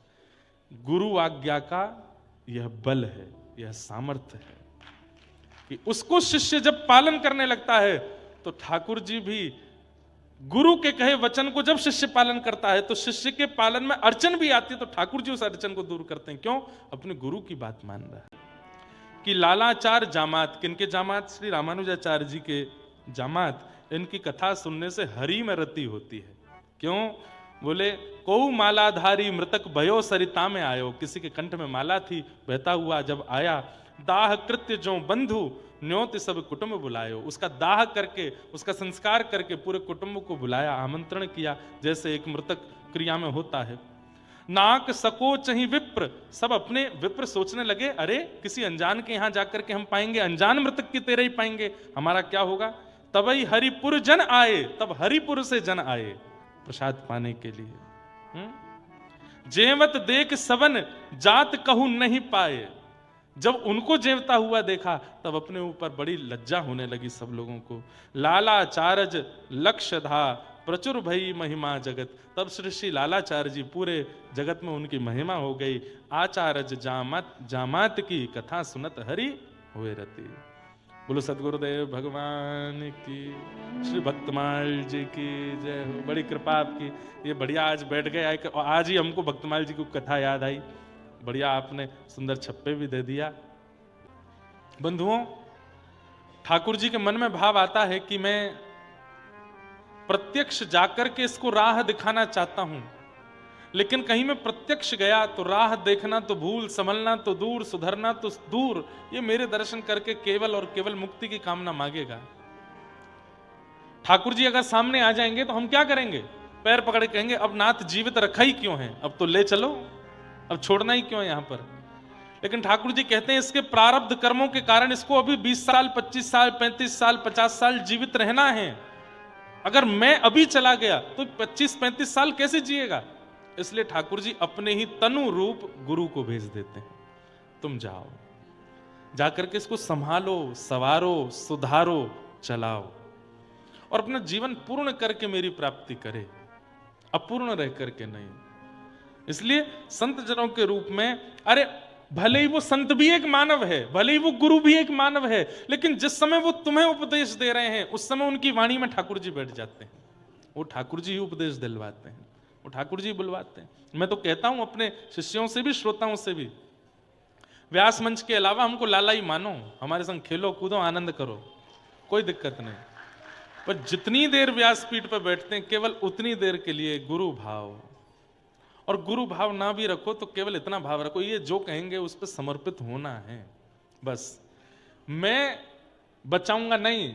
गुरु आज्ञा का यह बल है, यह सामर्थ्य है कि उसको शिष्य जब पालन करने लगता है, तो ठाकुर जी भी गुरु के कहे वचन को जब शिष्य पालन करता है, तो शिष्य के पालन में अड़चन भी आती है, तो ठाकुर जी उस अड़चन को दूर करते हैं। क्यों? अपने गुरु की बात मान रहा है। कि लालाचार जामात, किनके जामात? श्री रामानुजाचार्य जी के जामात। इनकी कथा सुनने से हरि में रति होती है। क्यों? बोले, कोऊ मालाधारी मृतक भयो सरिता में आयो। किसी के कंठ में माला थी, बहता हुआ जब आया, दाह कृत्य जो बंधु न्योति सब कुटुंब बुलायो। उसका दाह करके, उसका संस्कार करके पूरे कुटुंब को बुलाया, आमंत्रण किया, जैसे एक मृतक क्रिया में होता है। नाक सकोच ही विप्र, सब अपने विप्र सोचने लगे, अरे किसी अनजान के यहां जाकर के हम पाएंगे, अनजान मृतक की तेरे ही पाएंगे, हमारा क्या होगा? तबई हरिपुर जन आए, तब हरिपुर से जन आए प्रसाद पाने के लिए। जेवत देख सवन जात कहू नहीं पाए। जब उनको जेवता हुआ देखा, तब अपने ऊपर बड़ी लज्जा होने लगी सब लोगों को। लालाचारज लक्ष्य धा प्रचुर भई महिमा जगत। तब श्री लालाचार्य जी पूरे जगत में उनकी महिमा हो गई। आचार्य जामात की कथा सुनत हरि हुए रति। बोलो सदगुरुदेव भगवान की, श्री भक्तमाल जी की जय हो। बड़ी कृपा आपकी, ये बढ़िया आज बैठ गए, आज ही हमको भक्तमाल जी की कथा याद आई। बढ़िया आपने सुंदर छप्पे भी दे दिया। बंधुओं, ठाकुर जी के मन में भाव आता है कि मैं प्रत्यक्ष जाकर के इसको राह दिखाना चाहता हूं, लेकिन कहीं मैं प्रत्यक्ष गया तो राह देखना तो भूल, संभलना तो दूर, सुधरना तो दूर, ये मेरे दर्शन करके केवल और केवल मुक्ति की कामना मांगेगा। ठाकुर जी अगर सामने आ जाएंगे तो हम क्या करेंगे? पैर पकड़ के कहेंगे अब नाथ जीवित रखा ही क्यों है, अब तो ले चलो, अब छोड़ना ही क्यों है यहां पर। लेकिन ठाकुर जी कहते हैं इसके प्रारब्ध कर्मों के कारण इसको अभी 20 साल, 25 साल, 35 साल, 50 साल जीवित रहना है। अगर मैं अभी चला गया तो 25-35 साल कैसे जिएगा? इसलिए ठाकुर जी अपने ही तनु रूप गुरु को भेज देते हैं, तुम जाओ, जाकर के इसको संभालो, सवारो, सुधारो, चलाओ और अपना जीवन पूर्ण करके मेरी प्राप्ति करे, अपूर्ण रह करके नहीं। इसलिए संत जनों के रूप में, अरे भले ही वो संत भी एक मानव है, भले ही वो गुरु भी एक मानव है, लेकिन जिस समय वो तुम्हें उपदेश दे रहे हैं उस समय उनकी वाणी में ठाकुर जी बैठ जाते हैं। वो ठाकुर जी ही उपदेश दिलवाते हैं, वो ठाकुर जी बुलवाते हैं। मैं तो कहता हूं अपने शिष्यों से भी, श्रोताओं से भी, व्यास मंच के अलावा हमको लाला ही मानो, हमारे संग खेलो कूदो आनंद करो, कोई दिक्कत नहीं, पर जितनी देर व्यासपीठ पर बैठते हैं केवल उतनी देर के लिए गुरु भाव, और गुरु भाव ना भी रखो तो केवल इतना भाव रखो, ये जो कहेंगे उस पर समर्पित होना है बस। मैं बचाऊंगा नहीं,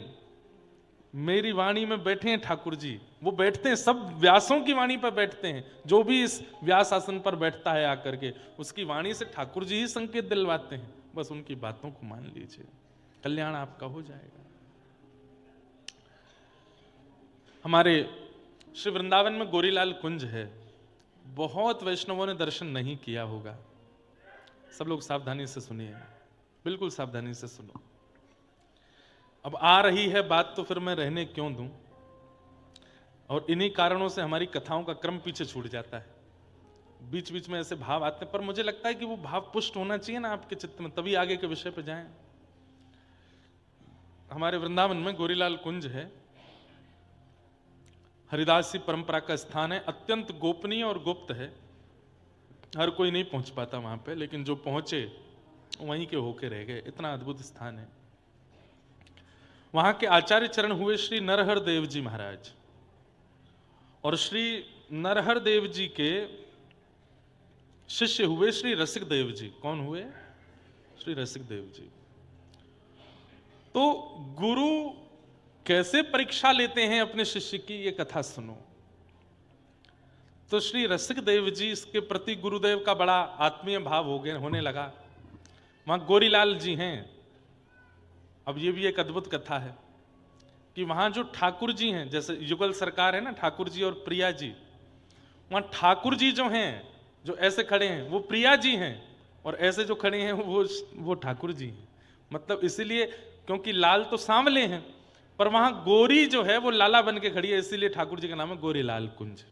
मेरी वाणी में बैठे हैं ठाकुर जी, वो बैठते हैं, सब व्यासों की वाणी पर बैठते हैं। जो भी इस व्यास आसन पर बैठता है आकर के, उसकी वाणी से ठाकुर जी ही संकेत दिलवाते हैं। बस उनकी बातों को मान लीजिए, कल्याण आपका हो जाएगा। हमारे श्री वृंदावन में गोरीलाल कुंज है, बहुत वैष्णवों ने दर्शन नहीं किया होगा। सब लोग सावधानी से सुनिए, बिल्कुल सावधानी से सुनो। अब आ रही है बात तो फिर मैं रहने क्यों दूं, और इन्हीं कारणों से हमारी कथाओं का क्रम पीछे छूट जाता है। बीच बीच में ऐसे भाव आते हैं, पर मुझे लगता है कि वो भाव पुष्ट होना चाहिए ना आपके चित्त में, तभी आगे के विषय पे जाएं। हमारे वृंदावन में गोरीलाल कुंज है, हरिदासी परंपरा का स्थान है, अत्यंत गोपनीय और गुप्त है, हर कोई नहीं पहुंच पाता वहां पे, लेकिन जो पहुंचे वहीं के होके रह गए, इतना अद्भुत स्थान है। वहां के आचार्य चरण हुए श्री नरहर देव जी महाराज, और श्री नरहर देव जी के शिष्य हुए श्री रसिक देव जी। कौन हुए? श्री रसिक देव जी। तो गुरु कैसे परीक्षा लेते हैं अपने शिष्य की, ये कथा सुनो। तो श्री रसिक देव जी, इसके प्रति गुरुदेव का बड़ा आत्मीय भाव होने लगा। वहां गोरीलाल जी हैं। अब ये भी एक अद्भुत कथा है कि वहां जो ठाकुर जी हैं, जैसे युगल सरकार है ना, ठाकुर जी और प्रिया जी, वहां ठाकुर जी जो हैं, जो ऐसे खड़े हैं वो प्रिया जी हैं, और ऐसे जो खड़े हैं वो ठाकुर जी हैं। मतलब इसीलिए, क्योंकि लाल तो सांवले हैं, पर वहां गोरी जो है वो लाला बन के खड़ी है, इसीलिए ठाकुर जी का नाम है गोरीलाल कुंज,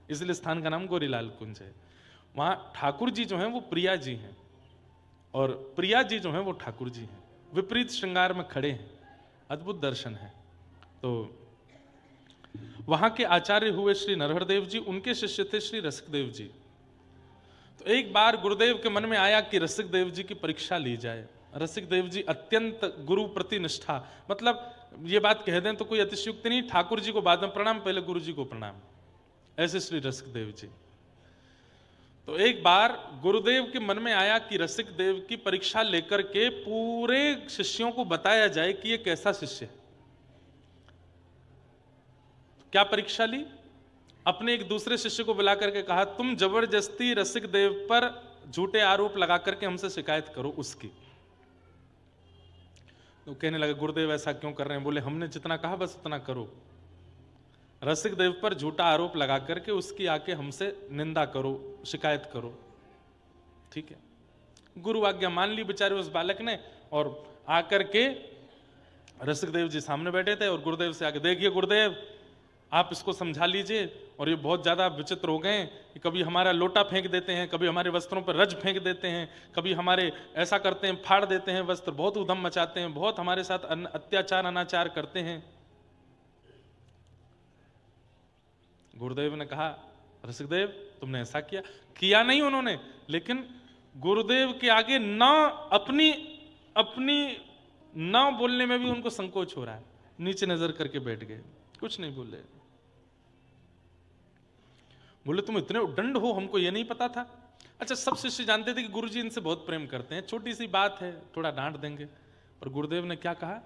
इसलिए स्थान का नाम गोरीलाल कुंज है। वहां ठाकुर जी जो हैं वो प्रिया जी हैं, और प्रिया जी जो हैं वो ठाकुर जी हैं, विपरीत श्रृंगार में खड़े हैं, अद्भुत दर्शन है। तो वहां के आचार्य हुए श्री नरहर देव जी, उनके शिष्य थे श्री रसिक देव जी। तो एक बार गुरुदेव के मन में आया कि रसिक देव जी की परीक्षा ली जाए। रसिक देव जी अत्यंत गुरु प्रति निष्ठा, मतलब ये बात कह दें तो कोई अतिशयोक्ति नहीं, ठाकुर जी को बाद में प्रणाम, पहले गुरु जी को प्रणाम, ऐसे श्री रसिक देव जी। तो एक बार गुरुदेव के मन में आया कि रसिक देव की परीक्षा लेकर के पूरे शिष्यों को बताया जाए कि ये कैसा शिष्य है। क्या परीक्षा ली? अपने एक दूसरे शिष्य को बुला करके कहा, तुम जबरदस्ती रसिक देव पर झूठे आरोप लगा करके हमसे शिकायत करो उसकी। तो कहने लगे, गुरुदेव ऐसा क्यों कर रहे हैं? बोले, हमने जितना कहा बस उतना करो, रसिक देव पर झूठा आरोप लगा करके उसकी आके हमसे निंदा करो, शिकायत करो। ठीक है, गुरु आज्ञा मान ली बेचारे उस बालक ने, और आकर के रसिक देव जी सामने बैठे थे, और गुरुदेव से आके, देखिए गुरुदेव, आप इसको समझा लीजिए। और ये बहुत ज्यादा विचित्र हो गए कि कभी हमारा लोटा फेंक देते हैं, कभी हमारे वस्त्रों पर रज फेंक देते हैं, कभी हमारे ऐसा करते हैं, फाड़ देते हैं वस्त्र, बहुत उधम मचाते हैं, बहुत हमारे साथ अत्याचार अनाचार करते हैं। गुरुदेव ने कहा, रसिकदेव तुमने ऐसा किया नहीं उन्होंने, लेकिन गुरुदेव के आगे अपनी ना बोलने में भी उनको संकोच हो रहा है। नीचे नजर करके बैठ गए, कुछ नहीं बोले। बोले तुम इतने उद्दंड हो, हमको ये नहीं पता था। अच्छा, सब शिष्य जानते थे कि गुरुजी इनसे बहुत प्रेम करते हैं, छोटी सी बात है, थोड़ा डांट देंगे। और गुरुदेव ने क्या कहा,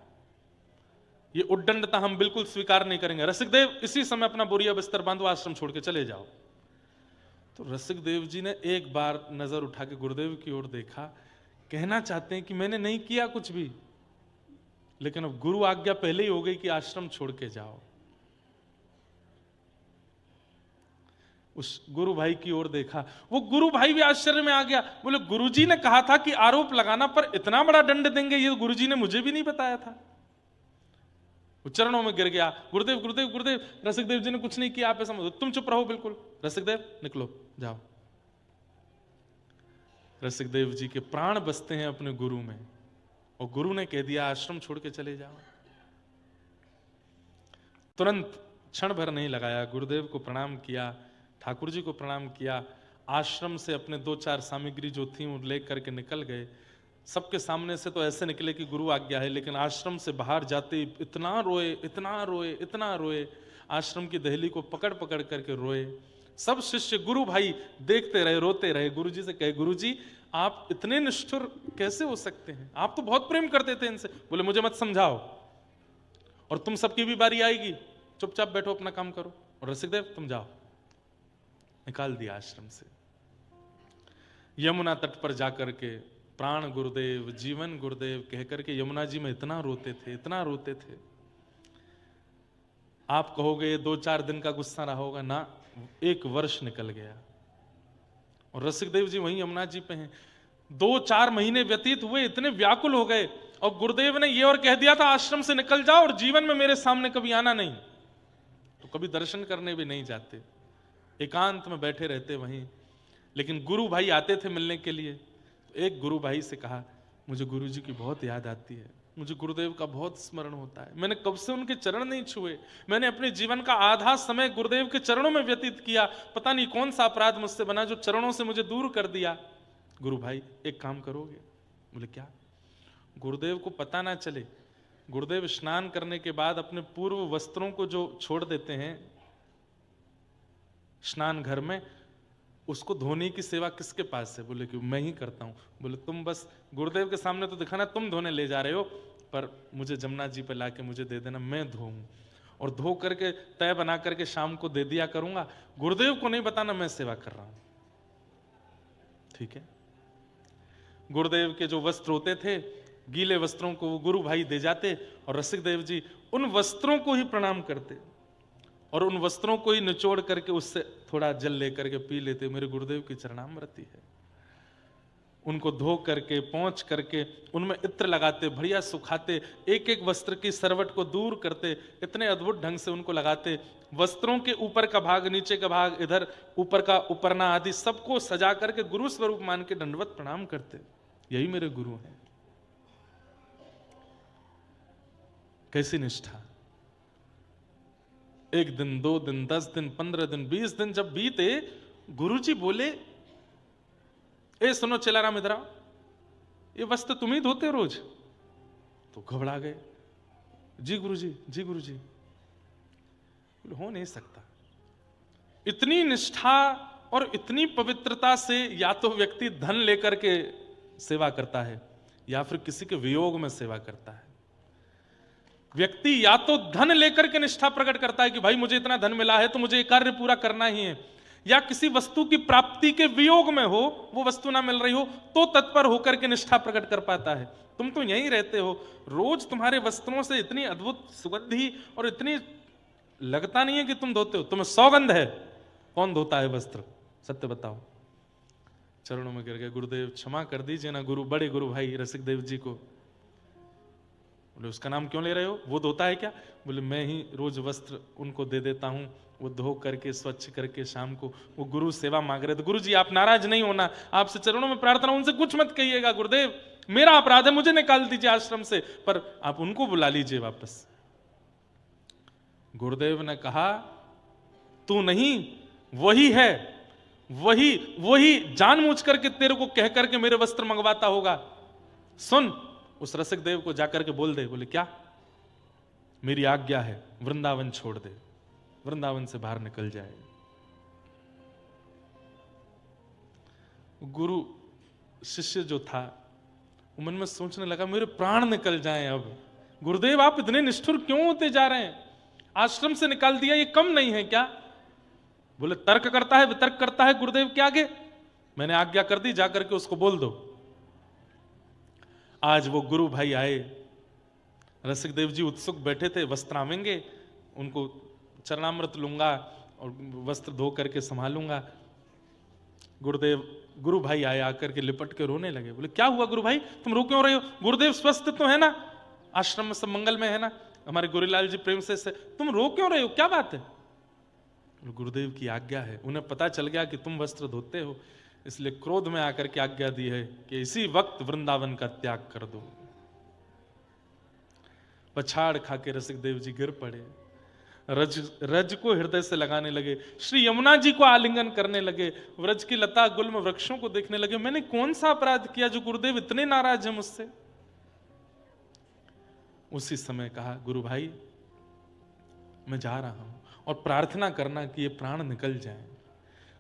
ये उद्दंडता हम बिल्कुल स्वीकार नहीं करेंगे। रसिकदेव इसी समय अपना बोरिया बिस्तर बांधो, आश्रम छोड़ के चले जाओ। तो रसिकदेव जी ने एक बार नजर उठा के गुरुदेव की ओर देखा, कहना चाहते हैं कि मैंने नहीं किया कुछ भी, लेकिन अब गुरु आज्ञा पहले ही हो गई कि आश्रम छोड़ के जाओ। उस गुरु भाई की ओर देखा, वो गुरु भाई भी आश्चर्य में आ गया। बोले गुरुजी ने कहा था कि आरोप लगाना पर इतना बड़ा दंड देंगे, ये गुरुजी ने मुझे भी नहीं बताया था। वो चरणों में गिर गया, गुरुदेव गुरुदेव गुरुदेव, रसिकदेव जी ने कुछ नहीं किया, आप ऐसा मत, तुम चुप रहो बिल्कुल, रसिकदेव निकलो जाओ। रसिकदेव जी के प्राण बसते हैं अपने गुरु में, और गुरु ने कह दिया आश्रम छोड़ के चले जाओ। तुरंत क्षण भर नहीं लगाया, गुरुदेव को प्रणाम किया, ठाकुर जी को प्रणाम किया, आश्रम से अपने 2-4 सामग्री जो थी वो ले करके निकल गए। सबके सामने से तो ऐसे निकले कि गुरु आज्ञा है, लेकिन आश्रम से बाहर जाते इतना रोए, इतना रोए, इतना रोए, आश्रम की दहली को पकड़ पकड़ करके रोए। सब शिष्य गुरु भाई देखते रहे, रोते रहे। गुरु जी से कहे, गुरु जी आप इतने निष्ठुर कैसे हो सकते हैं, आप तो बहुत प्रेम करते थे इनसे। बोले मुझे मत समझाओ, और तुम सबकी भी बारी आएगी, चुपचाप बैठो अपना काम करो, और रसिकदेव तुम जाओ। निकाल दिया आश्रम से। यमुना तट पर जाकर के प्राण गुरुदेव, जीवन गुरुदेव कहकर के यमुना जी में इतना रोते थे, इतना रोते थे। आप कहोगे 2-4 दिन का गुस्सा रहा होगा, ना, 1 वर्ष निकल गया। और रसिकदेव जी वहीं यमुना जी पे हैं। 2-4 महीने व्यतीत हुए, इतने व्याकुल हो गए, और गुरुदेव ने ये और कह दिया था आश्रम से निकल जाओ और जीवन में मेरे सामने कभी आना नहीं। तो कभी दर्शन करने भी नहीं जाते, एकांत में बैठे रहते वहीं। लेकिन गुरु भाई आते थे मिलने के लिए। तो एक गुरु भाई से कहा, मुझे गुरु जी की बहुत याद आती है, मुझे गुरुदेव का बहुत स्मरण होता है, मैंने कब से उनके चरण नहीं छुए, मैंने अपने जीवन का आधा समय गुरुदेव के चरणों में व्यतीत किया, पता नहीं कौन सा अपराध मुझसे बना जो चरणों से मुझे दूर कर दिया। गुरु भाई एक काम करोगे? बोले क्या? गुरुदेव को पता ना चले। गुरुदेव स्नान करने के बाद अपने पूर्व वस्त्रों को जो छोड़ देते हैं स्नान घर में, उसको धोने की सेवा किसके पास है? बोले कि मैं ही करता हूं। बोले तुम बस गुरुदेव के सामने तो दिखाना तुम धोने ले जा रहे हो, पर मुझे जमुना जी पे लाके मुझे दे देना, मैं धोऊं, और धो करके तय बना करके शाम को दे दिया करूंगा, गुरुदेव को नहीं बताना मैं सेवा कर रहा हूं। ठीक है। गुरुदेव के जो वस्त्र होते थे, गीले वस्त्रों को वो गुरु भाई दे जाते, और रसिकदेव जी उन वस्त्रों को ही प्रणाम करते, और उन वस्त्रों को ही निचोड़ करके उससे थोड़ा जल लेकर के पी लेते। मेरे गुरुदेव की चरणामृति है। उनको धो करके पोंछ करके उनमें इत्र लगाते, बढ़िया सुखाते, एक एक वस्त्र की सरवट को दूर करते, इतने अद्भुत ढंग से उनको लगाते। वस्त्रों के ऊपर का भाग, नीचे का भाग, इधर ऊपर का उपरना आदि सबको सजा करके गुरु स्वरूप मान के दंडवत प्रणाम करते। यही मेरे गुरु हैं। कैसी निष्ठा! 1 दिन, 2 दिन, 10 दिन, 15 दिन, 20 दिन जब बीते, गुरुजी बोले, ए सुनो चेलाराम इधर आओ, ये वस्त्र तुम ही धोते रोज? तो घबरा गए। जी गुरुजी, जी गुरुजी। हो नहीं सकता। इतनी निष्ठा और इतनी पवित्रता से या तो व्यक्ति धन लेकर के सेवा करता है, या फिर किसी के वियोग में सेवा करता है। व्यक्ति या तो धन लेकर के निष्ठा प्रकट करता है कि भाई मुझे इतना धन मिला है तो मुझे ये कार्य पूरा करना ही है, या किसी वस्तु की प्राप्ति के वियोग में हो, वो वस्तु ना मिल रही हो तो तत्पर होकर के निष्ठा प्रकट कर पाता है। तुम तो यहीं रहते हो, रोज तुम्हारे वस्त्रों से इतनी अद्भुत सुगंधी और इतनी लगता नहीं है कि तुम धोते हो, तुम्हें सौगंध है। कौन धोता है वस्त्र? सत्य बताओ। चरणों में गिर गए, गुरुदेव क्षमा कर दीजिए ना, गुरु, बड़े गुरु भाई रसिकदेव जी को। बोले उसका नाम क्यों ले रहे हो, वो धोता है क्या? बोले मैं ही रोज वस्त्र उनको दे देता हूं, वो धो करके स्वच्छ करके शाम को वो गुरु सेवा मांग रहे थे। गुरु जी आप नाराज नहीं होना, आपसे चरणों में प्रार्थना, उनसे कुछ मत कहिएगा गुरुदेव, मेरा अपराध है, मुझे निकाल दीजिए आश्रम से, पर आप उनको बुला लीजिए वापस। गुरुदेव ने कहा तू नहीं, वही है, वही वही जानबूझ करके तेरे को कह करके मेरे वस्त्र मंगवाता होगा। सुन, उस रसिक देव को जाकर के बोल दे। बोले क्या? मेरी आज्ञा है, वृंदावन छोड़ दे, वृंदावन से बाहर निकल जाए। गुरु शिष्य जो था वो मन में सोचने लगा मेरे प्राण निकल जाएं अब। गुरुदेव आप इतने निष्ठुर क्यों होते जा रहे हैं? आश्रम से निकाल दिया, ये कम नहीं है क्या? बोले तर्क करता है, वितर्क करता है गुरुदेव के आगे। मैंने आज्ञा कर दी, जाकर के उसको बोल दो। आज वो गुरु भाई आए, रसिक देव जी उत्सुक बैठे थे, वस्त्र आवेंगे, उनको चरणामृत लूंगा और वस्त्र धो करके संभालूंगा। गुरु भाई आए, आकर के लिपट के रोने लगे। बोले क्या हुआ गुरु भाई, तुम रो क्यों रहे हो? गुरुदेव स्वस्थ तो है ना, आश्रम में सब मंगल में है ना, हमारे गोरीलाल जी प्रेम से तुम रो क्यों रहे हो, क्या बात है? गुरुदेव की आज्ञा है, उन्हें पता चल गया कि तुम वस्त्र धोते हो, इसलिए क्रोध में आकर के आज्ञा दी है कि इसी वक्त वृंदावन का त्याग कर दो। पछाड़ खा के रसिक देव जी गिर पड़े, रज को हृदय से लगाने लगे, श्री यमुना जी को आलिंगन करने लगे, व्रज की लता गुल्म वृक्षों को देखने लगे। मैंने कौन सा अपराध किया जो गुरुदेव इतने नाराज हैं मुझसे? उसी समय कहा गुरु भाई मैं जा रहा हूं, और प्रार्थना करना कि ये प्राण निकल जाए,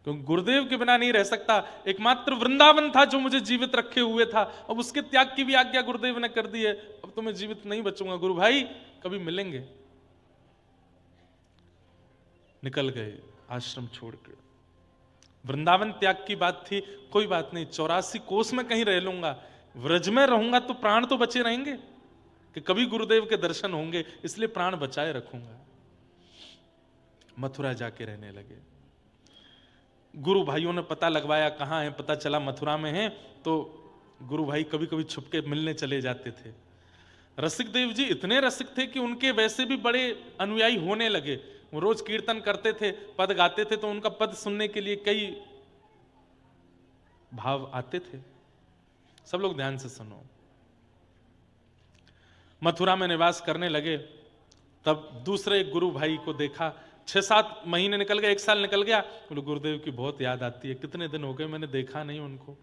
क्योंकि गुरुदेव के बिना नहीं रह सकता। एकमात्र वृंदावन था जो मुझे जीवित रखे हुए था, अब उसके त्याग की भी आज्ञा गुरुदेव ने कर दी है, अब तो मैं जीवित नहीं बचूंगा। गुरु भाई कभी मिलेंगे। निकल गए आश्रम छोड़कर। वृंदावन त्याग की बात थी, कोई बात नहीं, 84 कोस में कहीं रह लूंगा, व्रज में रहूंगा तो प्राण तो बचे रहेंगे कि कभी गुरुदेव के दर्शन होंगे, इसलिए प्राण बचाए रखूंगा। मथुरा जाके रहने लगे। गुरु भाइयों ने पता लगवाया कहां है, पता चला मथुरा में है, तो गुरु भाई कभी कभी छुपके मिलने चले जाते थे। रसिक देव जी इतने रसिक थे कि उनके वैसे भी बड़े अनुयायी होने लगे। वो रोज कीर्तन करते थे, पद गाते थे, तो उनका पद सुनने के लिए कई भाव आते थे। सब लोग ध्यान से सुनो। मथुरा में निवास करने लगे, तब दूसरे गुरु भाई को देखा। 6-7 महीने निकल गए, 1 साल निकल गया। बोले गुरुदेव की बहुत याद आती है, कितने दिन हो गए मैंने देखा नहीं उनको।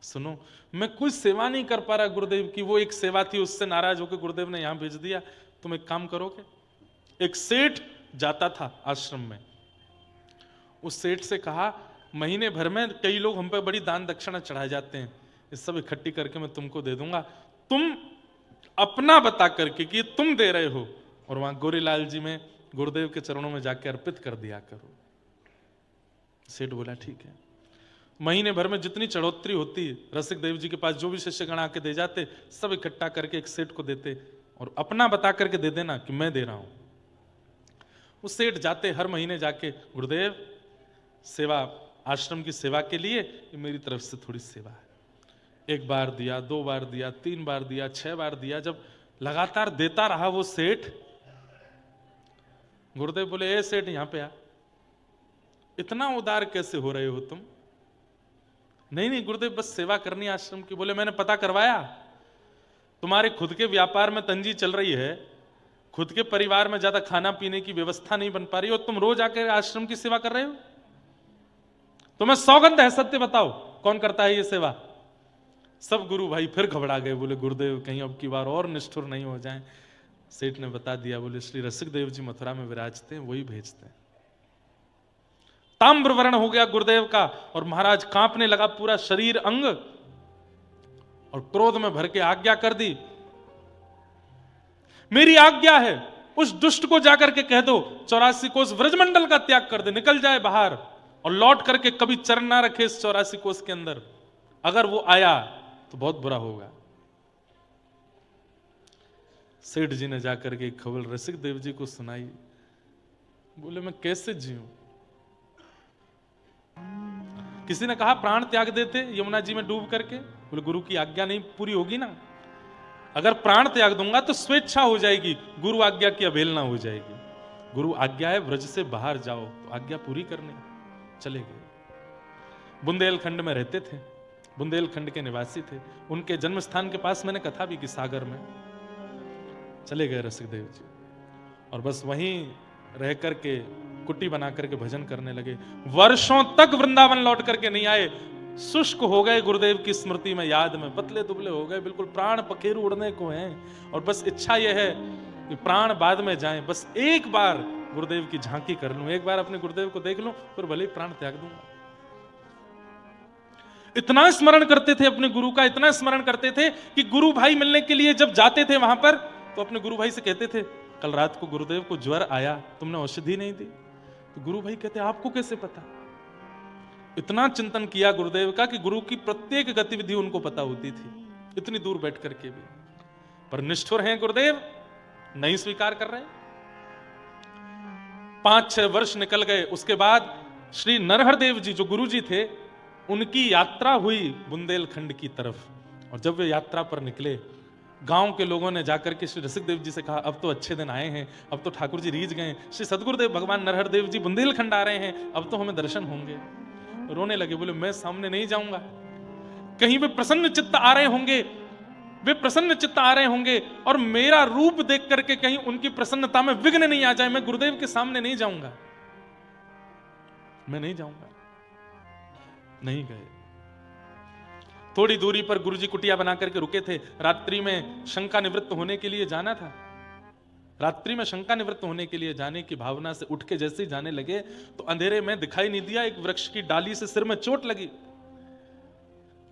सुनो, मैं कुछ सेवा नहीं कर पा रहा गुरुदेव की, वो एक सेवा थी, उससे नाराज होकर गुरुदेव ने यहां भेज दिया। तुम एक काम करोगे? एक सेठ जाता था आश्रम में, उस सेठ से कहा महीने भर में कई लोग हम पे बड़ी दान दक्षिणा चढ़ाए जाते हैं, इस सब इकट्ठी करके मैं तुमको दे दूंगा, तुम अपना बता करके कि तुम दे रहे हो, और वहां गोरीलाल जी में गुरुदेव के चरणों में जाके अर्पित कर दिया करो। सेठ बोला ठीक है। महीने भर में जितनी चढ़ोतरी होती, रसिक देव जी के पास जो भी शिष्यगण आके दे जाते, सब इकट्ठा करके एक सेठ को देते, और अपना बता करके दे देना कि मैं दे रहा हूं। उस सेठ जाते हर महीने जाके, गुरुदेव सेवा, आश्रम की सेवा के लिए ये मेरी तरफ से थोड़ी सेवा है। 1 बार दिया, 2 बार दिया, 3 बार दिया, 6 बार दिया। जब लगातार देता रहा वो सेठ, गुरुदेव बोले ए सेठ यहां पे आ, इतना उदार कैसे हो रहे हो तुम? नहीं नहीं गुरुदेव बस सेवा करनी आश्रम की। बोले मैंने पता करवाया, तुम्हारे खुद के व्यापार में तंगी चल रही है, खुद के परिवार में ज्यादा खाना पीने की व्यवस्था नहीं बन पा रही, और तुम रोज आकर आश्रम की सेवा कर रहे हो। तुम्हें सौगंध है, सत्य बताओ कौन करता है ये सेवा? सब गुरु भाई फिर घबरा गए, बोले गुरुदेव कहीं अब की बार और निष्ठुर नहीं हो जाएं। सेठ ने बता दिया, बोले श्री रसिक देव जी मथुरा में विराजते हैं, वही भेजते हैं। ताम्र वर्ण हो गया गुरुदेव का, और महाराज कांपने लगा पूरा शरीर अंग, और क्रोध में भर के आज्ञा कर दी, मेरी आज्ञा है उस दुष्ट को जाकर के कह दो 84 कोस व्रजमंडल का त्याग कर दे, निकल जाए बाहर, और लौट करके कभी चरण ना रखे इस 84 कोस के अंदर। अगर वो आया तो बहुत बुरा होगा। सेठ जी ने जाकर के खबर रसिक देव जी को सुनाई। बोले मैं कैसे जीऊं? किसी ने कहा प्राण त्याग देते यमुना जी में डूब करके। बोले गुरु की आज्ञा नहीं पूरी होगी ना। अगर प्राण त्याग दूंगा तो स्वेच्छा हो जाएगी, गुरु आज्ञा की अवहेलना हो जाएगी। गुरु आज्ञा है ब्रज से बाहर जाओ, तो आज्ञा पूरी करने चले गए। बुंदेलखंड में रहते थे, बुंदेलखंड के निवासी थे। उनके जन्म स्थान के पास मैंने कथा भी की, सागर में चले गए रसिकदेव जी, और बस वहीं रह करके कुटी बना करके भजन करने लगे। वर्षों तक वृंदावन लौट करके नहीं आए, शुष्क हो गए गुरुदेव की स्मृति में, याद में, पतले दुबले हो गए, बिल्कुल प्राण पखेरु उड़ने को हैं, और बस इच्छा यह है कि प्राण बाद में जाएं, बस एक बार गुरुदेव की झांकी कर लूं, एक बार अपने गुरुदेव को देख लूं, फिर भले ही प्राण त्याग दूंगा। इतना स्मरण करते थे अपने गुरु का, इतना स्मरण करते थे कि गुरु भाई मिलने के लिए जब जाते थे वहां पर, तो अपने गुरु भाई से कहते थे, कल रात को गुरुदेव को ज्वर आया, तुमने औषधि नहीं दी। तो गुरु भाई कहते, आपको कैसे पता? इतना चिंतन किया गुरुदेव का कि गुरु की प्रत्येक गतिविधि उनको पता होती थी, इतनी दूर बैठ करके भी। पर निष्ठुर हैं गुरुदेव, नहीं स्वीकार कर रहे। 5-6 वर्ष निकल गए। उसके बाद श्री नरहर देव जी जो गुरु जी थे, उनकी यात्रा हुई बुंदेलखंड की तरफ, और जब वे यात्रा पर निकले, गांव के लोगों ने जाकर के श्री रसिकदेव जी से कहा, अब तो अच्छे दिन आए हैं, अब तो ठाकुर जी रीझ गए, श्री सदगुरुदेव भगवान नरहर देव जी बुंदेलखंड आ रहे हैं, अब तो हमें दर्शन होंगे। रोने लगे, बोले मैं सामने नहीं जाऊंगा, कहीं वे प्रसन्न चित्त आ रहे होंगे, वे प्रसन्न चित्त आ रहे होंगे, और मेरा रूप देख करके कहीं उनकी प्रसन्नता में विघ्न नहीं आ जाए, मैं गुरुदेव के सामने नहीं जाऊंगा, मैं नहीं जाऊंगा। नहीं गए। थोड़ी दूरी पर गुरुजी कुटिया बना करके रुके थे। रात्रि में शंका निवृत्त होने के लिए जाना था, रात्रि में शंका निवृत्त होने के लिए जाने की भावना से उठ के जैसे ही जाने लगे, तो अंधेरे में दिखाई नहीं दिया, एक वृक्ष की डाली से सिर में चोट लगी।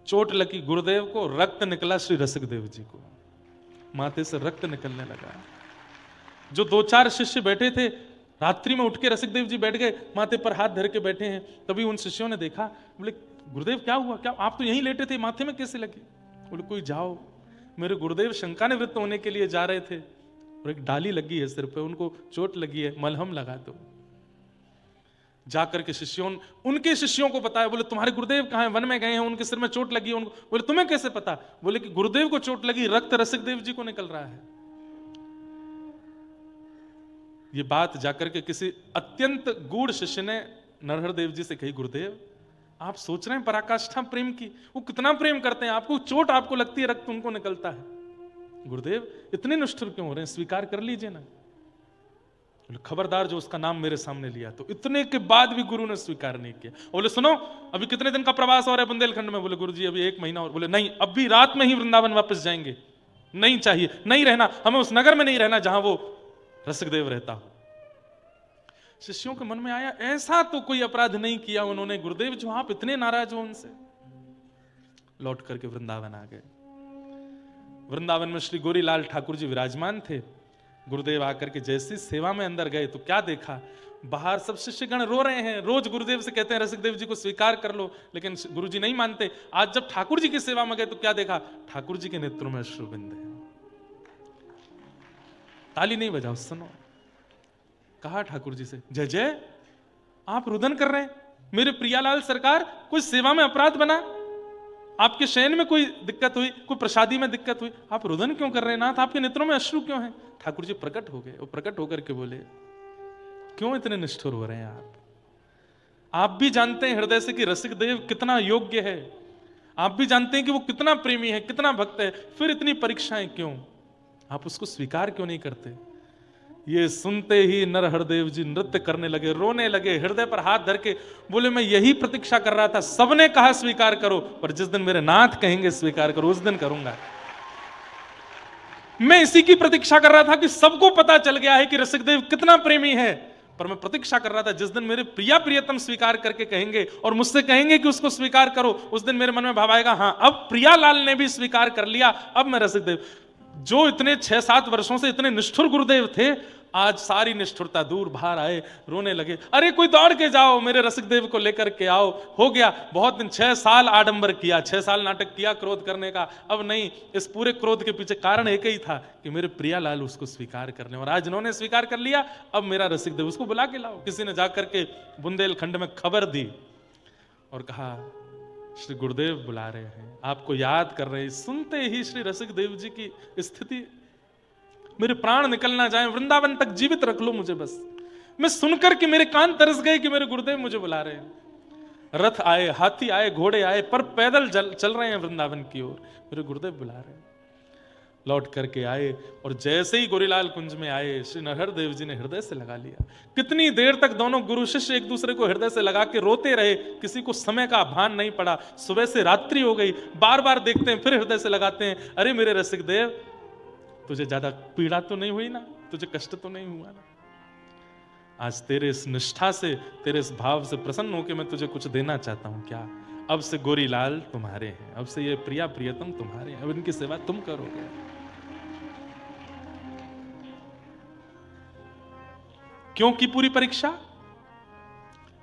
चोट लगी गुरुदेव को, रक्त निकला श्री रसिकदेव जी को, माथे से रक्त निकलने लगा। जो 2-4 शिष्य बैठे थे, रात्रि में उठ के रसिकदेव जी बैठ गए, माथे पर हाथ धर के बैठे हैं। तभी उन शिष्यों ने देखा, बोले गुरुदेव क्या हुआ, क्या आप तो यहीं लेटे थे, माथे में कैसे लगी? बोले कोई जाओ, मेरे गुरुदेव शंका निवृत्त होने के लिए जा रहे थे, और एक डाली लगी है सिर पे, उनको चोट लगी है, मलहम लगा दो। जाकर के शिष्यों, उनके शिष्यों को पता है, बोले तुम्हारे गुरुदेव कहाँ हैं? वन में गए हैं, उनके सिर में चोट लगी है उनको। बोले तुम्हें कैसे पता? बोले कि गुरुदेव को चोट लगी, रक्त रसिकदेव जी को निकल रहा है। ये बात जाकर के किसी अत्यंत गूढ़ शिष्य ने नरहर देव जी से कही, गुरुदेव आप सोच रहे हैं पराकाष्ठा प्रेम की, वो कितना प्रेम करते हैं आपको, चोट आपको लगती है, रक्त उनको निकलता है, गुरुदेव इतने निष्ठुर क्यों हो रहे हैं, स्वीकार कर लीजिए ना। खबरदार जो उसका नाम मेरे सामने लिया। तो इतने के बाद भी गुरु ने स्वीकार नहीं किया। बोले सुनो, अभी कितने दिन का प्रवास और है बुंदेलखंड में? बोले गुरुजी अभी 1 महीना और। बोले नहीं, अभी रात में ही वृंदावन वापस जाएंगे, नहीं चाहिए, नहीं रहना, हमें उस नगर में नहीं रहना जहां वो रसिकदेव रहता हो। शिष्यों के मन में आया, ऐसा तो कोई अपराध नहीं किया उन्होंने गुरुदेव, जो आप इतने नाराज हो उनसे। लौट करके वृंदावन आ गए। वृंदावन में श्री गोरीलाल ठाकुर जी विराजमान थे। गुरुदेव आकर के जैसी सेवा में अंदर गए तो क्या देखा, बाहर सब शिष्यगण रो रहे हैं। रोज गुरुदेव से कहते हैं रसिकदेव जी को स्वीकार कर लो, लेकिन गुरुजी नहीं मानते। आज जब ठाकुर जी की सेवा में गए तो क्या देखा, ठाकुर जी के नेत्रों में अश्रुबिंद है। ताली नहीं बजाओ, सुनो। कहा ठाकुर जी से, जय जय, आप रुदन कर रहे हैं, मेरे प्रियालाल सरकार, कोई सेवा में अपराध बना, आपके शयन में कोई दिक्कत हुई, कोई प्रसादी में दिक्कत हुई, आप रुदन क्यों कर रहे हैं नाथ, आपके नेत्रों में अश्रु क्यों हैं? ठाकुर जी प्रकट हो गए। वो प्रकट होकर के बोले, क्यों इतने निष्ठुर हो रहे हैं आप भी जानते हैं हृदय से कि रसिकदेव कितना योग्य है, आप भी जानते हैं कि वो कितना प्रेमी है, कितना भक्त है, फिर इतनी परीक्षाएं क्यों? आप उसको स्वीकार क्यों नहीं करते? ये सुनते ही नरहरदेव जी नृत्य करने लगे, रोने लगे, हृदय पर हाथ धर के बोले, मैं यही प्रतीक्षा कर रहा था, सबने कहा स्वीकार करो, पर जिस दिन मेरे नाथ कहेंगे स्वीकार करो उस दिन करूंगा। मैं इसी की प्रतीक्षा कर रहा था कि सबको पता चल गया है कि रसिकदेव कितना प्रेमी है, पर मैं प्रतीक्षा कर रहा था जिस दिन मेरे प्रिया प्रियतम स्वीकार करके कहेंगे और मुझसे कहेंगे कि उसको स्वीकार करो, उस दिन मेरे मन में भाव आएगा, हाँ अब प्रियालाल ने भी स्वीकार कर लिया, अब मैं रसिकदेव। जो इतने 6-7 वर्षों से इतने निष्ठुर गुरुदेव थे, आज सारी निष्ठुरता दूर बाहर आए, रोने लगे, अरे कोई दौड़ के जाओ, मेरे रसिकदेव को लेकर के आओ, हो गया बहुत दिन, 6 साल आडंबर किया, 6 साल नाटक किया क्रोध करने का, अब नहीं, इस पूरे क्रोध के पीछे कारण एक ही था कि मेरे प्रियालाल उसको स्वीकार करने, और आज इन्होंने स्वीकार कर लिया, अब मेरा रसिकदेव, उसको बुला के लाओ। किसी ने जाकर के बुंदेलखंड में खबर दी और कहा, श्री गुरुदेव बुला रहे हैं, आपको याद कर रहे हैं। सुनते ही श्री रसिक देव जी की स्थिति, मेरे प्राण निकलना जाए, वृंदावन तक जीवित रख लो मुझे बस। मैं सुनकर के मेरे कान तरस गए कि मेरे गुरुदेव मुझे बुला रहे हैं। रथ आए, हाथी आए, घोड़े आए, पर पैदल चल रहे हैं वृंदावन की ओर। मेरे गुरुदेव बुला रहे हैं। लौट करके आए और जैसे ही गोरीलाल कुंज में आए, श्री नरहर देव जी ने हृदय से लगा लिया। कितनी देर तक दोनों गुरु शिष्य एक दूसरे को हृदय से लगा के रोते रहे, किसी को समय का भान नहीं पड़ा। सुबह से रात्रि हो गई, बार बार देखते हैं, फिर हृदय से लगाते हैं। अरे मेरे रसिक देव, तुझे ज्यादा पीड़ा तो नहीं हुई ना, तुझे कष्ट तो नहीं हुआ ना? आज तेरे इस निष्ठा से, तेरे इस भाव से प्रसन्न होकर मैं तुझे कुछ देना चाहता हूं। क्या? अब से गोरीलाल तुम्हारे हैं, अब से ये प्रिया प्रियतम तुम्हारे हैं, अब इनकी सेवा तुम करोगे। क्यों की पूरी परीक्षा?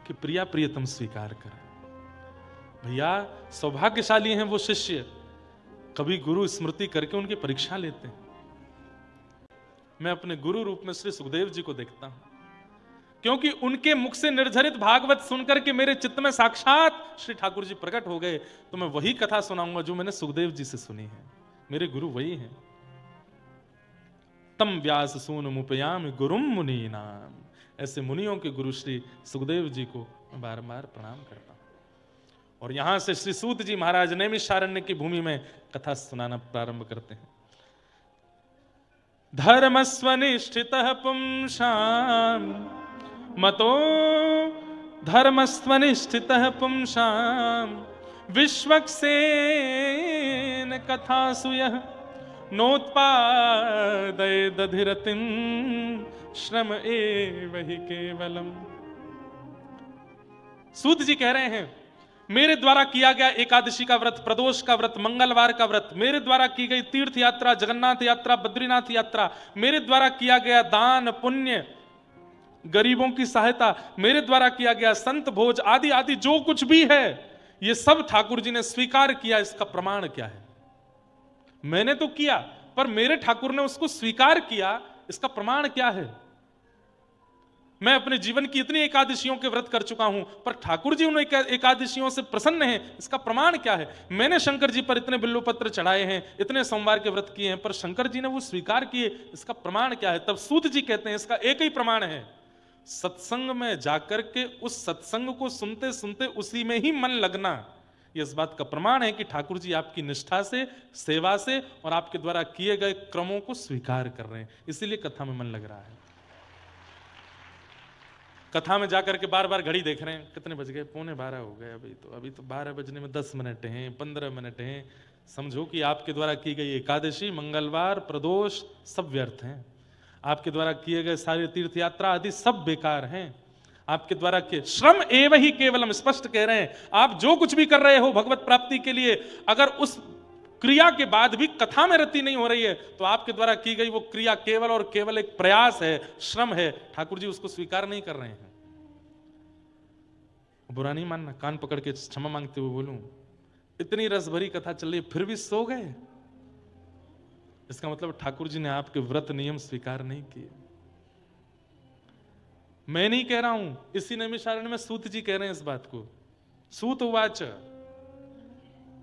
कि प्रिया प्रियतम स्वीकार करें। भैया सौभाग्यशाली हैं वो शिष्य, कभी गुरु स्मृति करके उनकी परीक्षा लेते हैं। मैं अपने गुरु रूप में श्री सुखदेव जी को देखता हूं, क्योंकि उनके मुख से निर्झरित भागवत सुनकर के मेरे चित्त में साक्षात श्री ठाकुर जी प्रकट हो गए। तो मैं वही कथा सुनाऊंगा जो मैंने सुखदेव जी से सुनी है। मेरे गुरु वही हैं। तम व्यास सून मुपयाम गुरुम मुनि नाम। ऐसे मुनियों के गुरु श्री सुखदेव जी को मैं बारंबार प्रणाम करता हूं। और यहां से श्री सूत जी महाराज नैमिषारण्य की भूमि में कथा सुनाना प्रारंभ करते हैं। धर्मस्वनिष्ठितः पुंसाम मतो धर्मस्वनिष्ठितः पुंसाम विश्वक्सेन कथासु यः नोत्पादय दधिरतिं श्रम एव हि केवलम। सूत जी कह रहे हैं, मेरे द्वारा किया गया एकादशी का व्रत, प्रदोष का व्रत, मंगलवार का व्रत, मेरे द्वारा की गई तीर्थ यात्रा, जगन्नाथ यात्रा, बद्रीनाथ यात्रा, मेरे द्वारा किया गया दान पुण्य, गरीबों की सहायता, मेरे द्वारा किया गया संत भोज आदि आदि जो कुछ भी है, ये सब ठाकुर जी ने स्वीकार किया। इसका प्रमाण क्या है? मैंने तो किया, पर मेरे ठाकुर ने उसको स्वीकार किया, इसका प्रमाण क्या है? मैं अपने जीवन की इतनी एकादशियों के व्रत कर चुका हूं, पर ठाकुर जी उन एकादशियों से प्रसन्न हैं, इसका प्रमाण क्या है? मैंने शंकर जी पर इतने बिल्वपत्र चढ़ाए हैं, इतने सोमवार के व्रत किए हैं, पर शंकर जी ने वो स्वीकार किए, इसका प्रमाण क्या है? तब सूत जी कहते हैं, इसका एक ही प्रमाण है, सत्संग में जाकर के उस सत्संग को सुनते सुनते उसी में ही मन लगना। ये इस बात का प्रमाण है कि ठाकुर जी आपकी निष्ठा से, सेवा से और आपके द्वारा किए गए क्रमों को स्वीकार कर रहे हैं, इसीलिए कथा में मन लग रहा है। कथा में जाकर के बार बार घड़ी देख रहे हैं, कितने बज गए? 11:15 हो गए। अभी तो 12 बजने में 10 मिनट हैं, 15 मिनट हैं। समझो कि आपके द्वारा की गई एकादशी, मंगलवार, प्रदोष सब व्यर्थ हैं। आपके द्वारा किए गए सारे तीर्थ यात्रा आदि सब बेकार हैं। आपके द्वारा के श्रम एवं ही केवलम, स्पष्ट कह रहे हैं, आप जो कुछ भी कर रहे हो भगवत प्राप्ति के लिए, अगर उस क्रिया के बाद भी कथा में रति नहीं हो रही है, तो आपके द्वारा की गई वो क्रिया केवल और केवल एक प्रयास है, श्रम है। ठाकुर जी उसको स्वीकार नहीं कर रहे हैं। बुरा नहीं मानना, कान पकड़ के क्षमा मांगते हुए बोलूं, इतनी रस भरी कथा चल रही फिर भी सो गए, इसका मतलब ठाकुर जी ने आपके व्रत नियम स्वीकार नहीं किए। मैं नहीं कह रहा हूं, इसी नैमिषारण्य में सूत जी कह रहे हैं इस बात को। सूत उवाच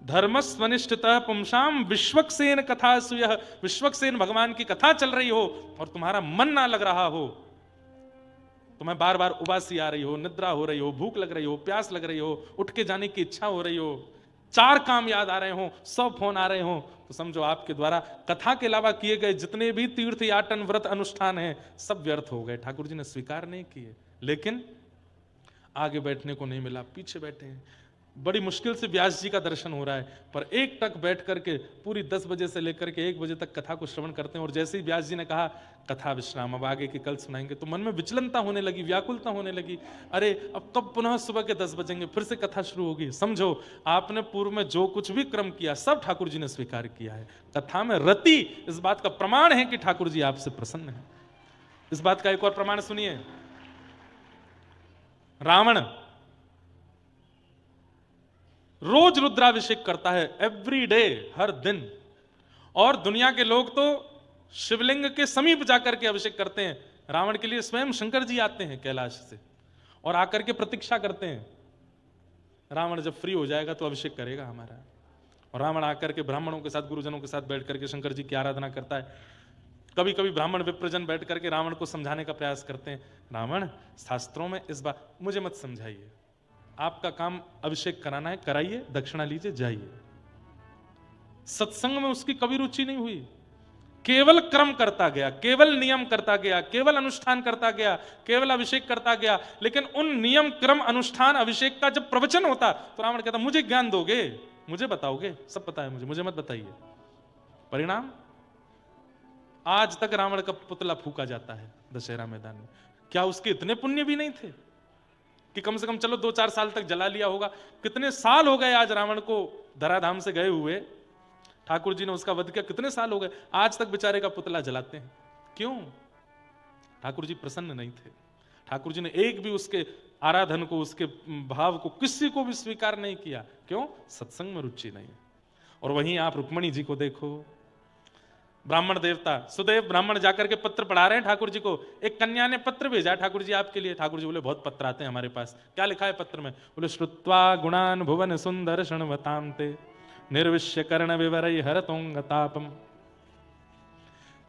धर्मस्वनिष्ठितः पुंसाम विश्वक्सेन कथासु यः। विश्वक्सेन भगवान की कथा चल रही हो और तुम्हारा मन ना लग रहा हो, तुम्हें बार बार उबासी आ रही हो, निद्रा हो रही हो, भूख लग रही हो, प्यास लग रही हो, उठ के जाने की इच्छा हो रही हो, 4 काम याद आ रहे हो, 100 फोन आ रहे हो, तो समझो आपके द्वारा कथा के अलावा किए गए जितने भी तीर्थ याटन व्रत अनुष्ठान हैं सब व्यर्थ हो गए। ठाकुर जी ने स्वीकार नहीं किए। लेकिन आगे बैठने को नहीं मिला, पीछे बैठे हैं। बड़ी मुश्किल से व्यास जी का दर्शन हो रहा है, पर एक टक बैठ करके पूरी 10 बजे से लेकर के 1 बजे तक कथा को श्रवण करते हैं। और जैसे ही व्यास जी ने कहा कथा विश्राम, अब आगे की कल सुनाएंगे, तो मन में विचलनता होने लगी, व्याकुलता होने लगी। अरे अब कब पुनः सुबह के 10 बजेंगे, फिर से कथा शुरू होगी। समझो आपने पूर्व में जो कुछ भी क्रम किया सब ठाकुर जी ने स्वीकार किया है। कथा में रति इस बात का प्रमाण है कि ठाकुर जी आपसे प्रसन्न है। इस बात का एक और प्रमाण सुनिए। रावण रोज रुद्राभिषेक करता है, एवरी डे, हर दिन, और दुनिया के लोग तो शिवलिंग के समीप जाकर के अभिषेक करते हैं। रावण के लिए स्वयं शंकर जी आते हैं कैलाश से और आकर के प्रतीक्षा करते हैं। रावण जब फ्री हो जाएगा तो अभिषेक करेगा हमारा। और रावण आकर के ब्राह्मणों के साथ, गुरुजनों के साथ बैठ करके शंकर जी की आराधना करता है। कभी कभी ब्राह्मण विप्रजन बैठ करके रावण को समझाने का प्रयास करते हैं, रावण शास्त्रों में इस बात मुझे मत समझाइए, आपका काम अभिषेक कराना है, कराइए, दक्षिणा लीजिए, जाइए। सत्संग में उसकी कभी रुचि नहीं हुई, केवल क्रम करता गया, केवल नियम करता गया, केवल अनुष्ठान करता गया, केवल अभिषेक करता गया। लेकिन उन नियम, क्रम, अनुष्ठान, अभिषेक का जब प्रवचन होता तो रावण कहता मुझे ज्ञान दोगे, मुझे बताओगे, सब पता है मुझे मत बताइए। परिणाम आज तक रावण का पुतला फूका जाता है दशहरा मैदान में। क्या उसके इतने पुण्य भी नहीं थे कि कम से कम चलो 2-4 साल तक जला लिया होगा? कितने साल हो गए आज रावण को धराधाम से गए हुए, ठाकुर जी ने उसका वध किया, कितने साल हो गए, आज तक बेचारे का पुतला जलाते हैं। क्यों? ठाकुर जी प्रसन्न नहीं थे। ठाकुर जी ने एक भी उसके आराधन को, उसके भाव को, किसी को भी स्वीकार नहीं किया। क्यों? सत्संग में रुचि नहीं। और वहीं आप रुक्मणी जी को देखो, ब्राह्मण देवता सुदेव ब्राह्मण जाकर के पत्र पढ़ा रहे हैं ठाकुर जी को। एक कन्या ने पत्र भेजा ठाकुर जी आपके लिए। ठाकुर जी बोले बहुत पत्र आते हैं हमारे पास, क्या लिखा है पत्र में? बोले श्रुत्वा गुणान भुवन सुंदर शृण्वतां ते निर्विश्य कर्ण विवरई हरतोंगतापम।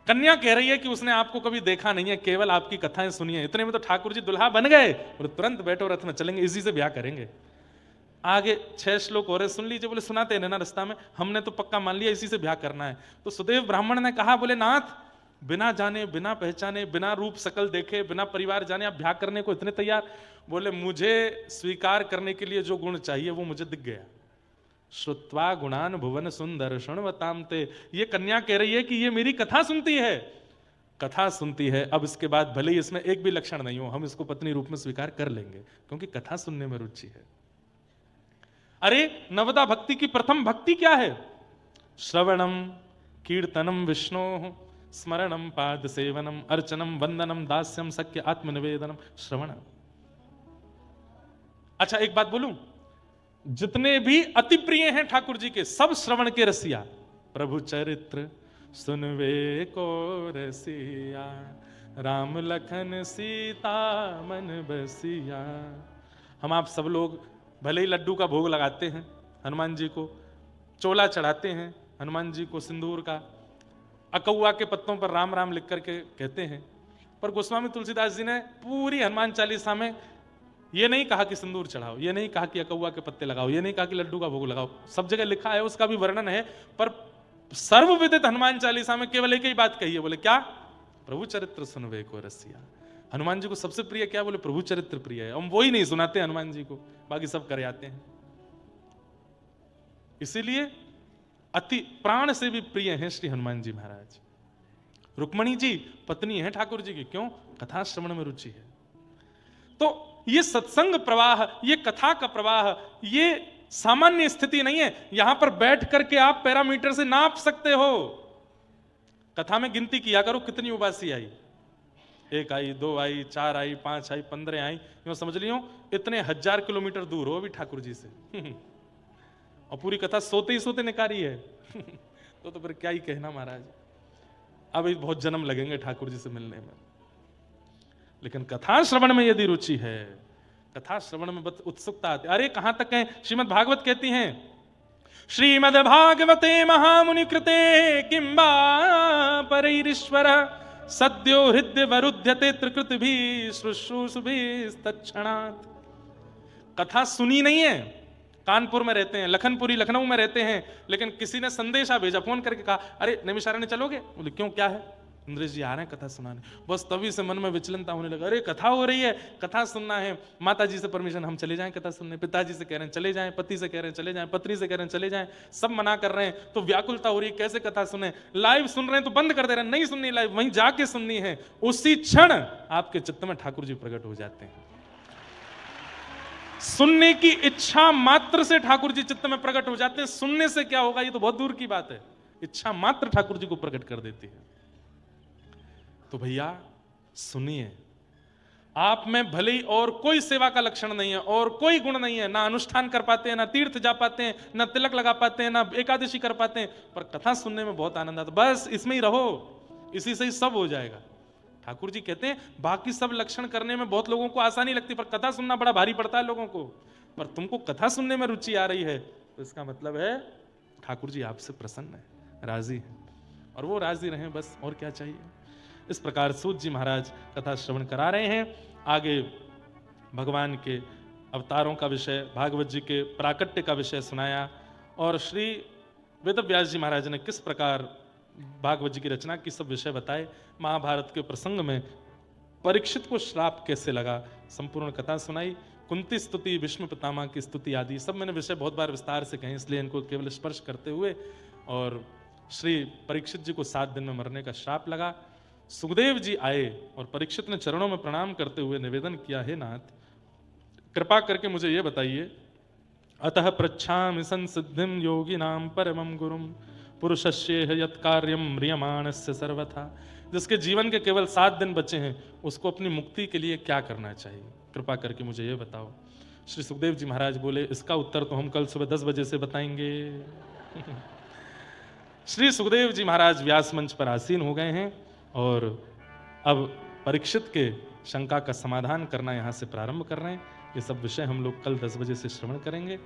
कन्या कह रही है कि उसने आपको कभी देखा नहीं है, केवल आपकी कथाएं सुनी है। इतने में तो ठाकुर जी दुल्हा बन गए, बोले तुरंत बैठो रथ में चलेंगे, इसी से ब्याह करेंगे। आगे 6 श्लोक और सुन लीजिए। बोले सुनाते हैं ना रास्ता में, हमने तो पक्का मान लिया इसी से ब्याह करना है। तो सुदेव ब्राह्मण ने कहा, बोले नाथ बिना जाने, बिना पहचाने, बिना रूप शकल देखे, बिना परिवार जाने आप ब्याह करने को इतने तैयार? बोले मुझे स्वीकार करने के लिए जो गुण चाहिए वो मुझे दिख गया। श्रुत्वा गुणान भुवन सुंदर शृण्वतां ते। ये कन्या कह रही है कि ये मेरी कथा सुनती है, कथा सुनती है। अब इसके बाद भले ही इसमें एक भी लक्षण नहीं हो, हम इसको पत्नी रूप में स्वीकार कर लेंगे, क्योंकि कथा सुनने में रुचि है। अरे नवदा भक्ति की प्रथम भक्ति क्या है? श्रवणम कीर्तनम विष्णु स्मरणम पाद सेवनम अर्चनम वंदनम दास्यम सख्य आत्मनिवेदनम। श्रवण। अच्छा एक बात बोलूं, जितने भी अति प्रिय हैं ठाकुर जी के, सब श्रवण के रसिया। प्रभु चरित्र सुनवे को रसिया, राम लखन सीता मन बसिया। हम आप सब लोग भले ही लड्डू का भोग लगाते हैं हनुमान जी को, चोला चढ़ाते हैं हनुमान जी को सिंदूर का, अकौआ के पत्तों पर राम राम लिख करके कहते हैं, पर गोस्वामी तुलसीदास जी ने पूरी हनुमान चालीसा में ये नहीं कहा कि सिंदूर चढ़ाओ, ये नहीं कहा कि अकौआ के पत्ते लगाओ, ये नहीं कहा कि लड्डू का भोग लगाओ। सब जगह लिखा है, उसका भी वर्णन है, पर सर्वविदित हनुमान चालीसा में केवल एक ही बात कही है। बोले क्या? प्रभु चरित्र सुनवे को रसिया। हनुमान जी को सबसे प्रिय क्या? बोले प्रभु चरित्र प्रिय है। हम वो ही नहीं सुनाते हनुमान जी को, बाकी सब करे आते हैं। इसीलिए अति प्राण से भी प्रिय हैं श्री हनुमान जी महाराज। रुक्मणी जी पत्नी है ठाकुर जी की, क्यों? कथा श्रवण में रुचि है। तो ये सत्संग प्रवाह, ये कथा का प्रवाह, ये सामान्य स्थिति नहीं है। यहां पर बैठ करके आप पैरामीटर से नाप सकते हो। कथा में गिनती किया करो कितनी उबासी आई, 1 आई, 2 आई, 4 आई, 5 आई, 15 आई, यूं समझ लियो इतने 1000 किलोमीटर दूर हो अभी ठाकुर जी से और पूरी कथा सोते ही सोते निकारी है तो फिर क्या ही कहना महाराज। अभी बहुत जन्म लगेंगे ठाकुर जी से मिलने में। लेकिन कथा श्रवण में यदि रुचि है, कथा श्रवण में बस उत्सुकता आती। अरे कहां तक है? श्रीमद् भागवत कहती हैं, श्रीमद् भागवते महामुनि कृते किंबा परैरीश्वर सद्यो हृदय वरुध्यते त्रिकृत भी शुश्रूष भी तत्क्षणात्। कथा सुनी नहीं है, कानपुर में रहते हैं, लखनपुरी लखनऊ में रहते हैं, लेकिन किसी ने संदेशा भेजा, फोन करके कहा अरे नैमिषारण्य चलोगे? बोले क्यों, क्या है? इंद्रेश जी आ रहे हैं कथा सुनाने। बस तभी से मन में विचलनता होने लगा, अरे कथा हो रही है, कथा सुनना है। माता जी से परमिशन, हम चले जाएं कथा सुनने, पिताजी से कह रहे हैं चले जाएं, पति से कह रहे हैं चले जाएं, पत्नी से कह रहे हैं चले जाएं, सब मना कर रहे हैं, तो व्याकुलता हो रही है कैसे कथा सुने। लाइव सुन रहे हैं तो बंद कर दे रहे हैं, नहीं सुननी लाइव, वहीं जाके सुननी है। उसी क्षण आपके चित्त में ठाकुर जी प्रकट हो जाते हैं। सुनने की इच्छा मात्र से ठाकुर जी चित्त में प्रकट हो जाते हैं। सुनने से क्या होगा ये तो बहुत दूर की बात है, इच्छा मात्र ठाकुर जी को प्रकट कर देती है। तो भैया सुनिए, आप में भले ही और कोई सेवा का लक्षण नहीं है और कोई गुण नहीं है, ना अनुष्ठान कर पाते हैं, ना तीर्थ जा पाते हैं, ना तिलक लगा पाते हैं, ना एकादशी कर पाते हैं, पर कथा सुनने में बहुत आनंद आता है। बस इसमें ही रहो, इसी से ही सब हो जाएगा। ठाकुर जी कहते हैं बाकी सब लक्षण करने में बहुत लोगों को आसानी लगती, पर कथा सुनना बड़ा भारी पड़ता है लोगों को। पर तुमको कथा सुनने में रुचि आ रही है, तो इसका मतलब है ठाकुर जी आपसे प्रसन्न है, राजी है, और वो राजी रहे, बस और क्या चाहिए। इस प्रकार सूत जी महाराज कथा श्रवण करा रहे हैं। आगे भगवान के अवतारों का विषय, भागवत जी के प्राकट्य का विषय सुनाया, और श्री वेदव्यास जी महाराज ने किस प्रकार भागवत जी की रचना की सब विषय बताए। महाभारत के प्रसंग में परीक्षित को श्राप कैसे लगा, संपूर्ण कथा सुनाई। कुंती स्तुति, भीष्म पितामह की स्तुति आदि सब मैंने विषय बहुत बार विस्तार से कहे, इसलिए इनको केवल स्पर्श करते हुए। और श्री परीक्षित जी को 7 दिन में मरने का श्राप लगा। सुखदेव जी आए और परीक्षित ने चरणों में प्रणाम करते हुए निवेदन किया, हे नाथ कृपा करके मुझे ये बताइए, अतः पृच्छामि संसिद्धिं योगिनां परमं गुरुं पुरुषस्य यत् कार्यं म्रियमाणस्य सर्वथा। जिसके जीवन के केवल 7 दिन बचे हैं, उसको अपनी मुक्ति के लिए क्या करना चाहिए, कृपा करके मुझे ये बताओ। श्री सुखदेव जी महाराज बोले, इसका उत्तर तो हम कल सुबह 10 बजे से बताएंगे। श्री सुखदेव जी महाराज व्यास मंच पर आसीन हो गए हैं, और अब परीक्षित के शंका का समाधान करना यहाँ से प्रारंभ कर रहे हैं। ये सब विषय हम लोग कल 10 बजे से श्रवण करेंगे।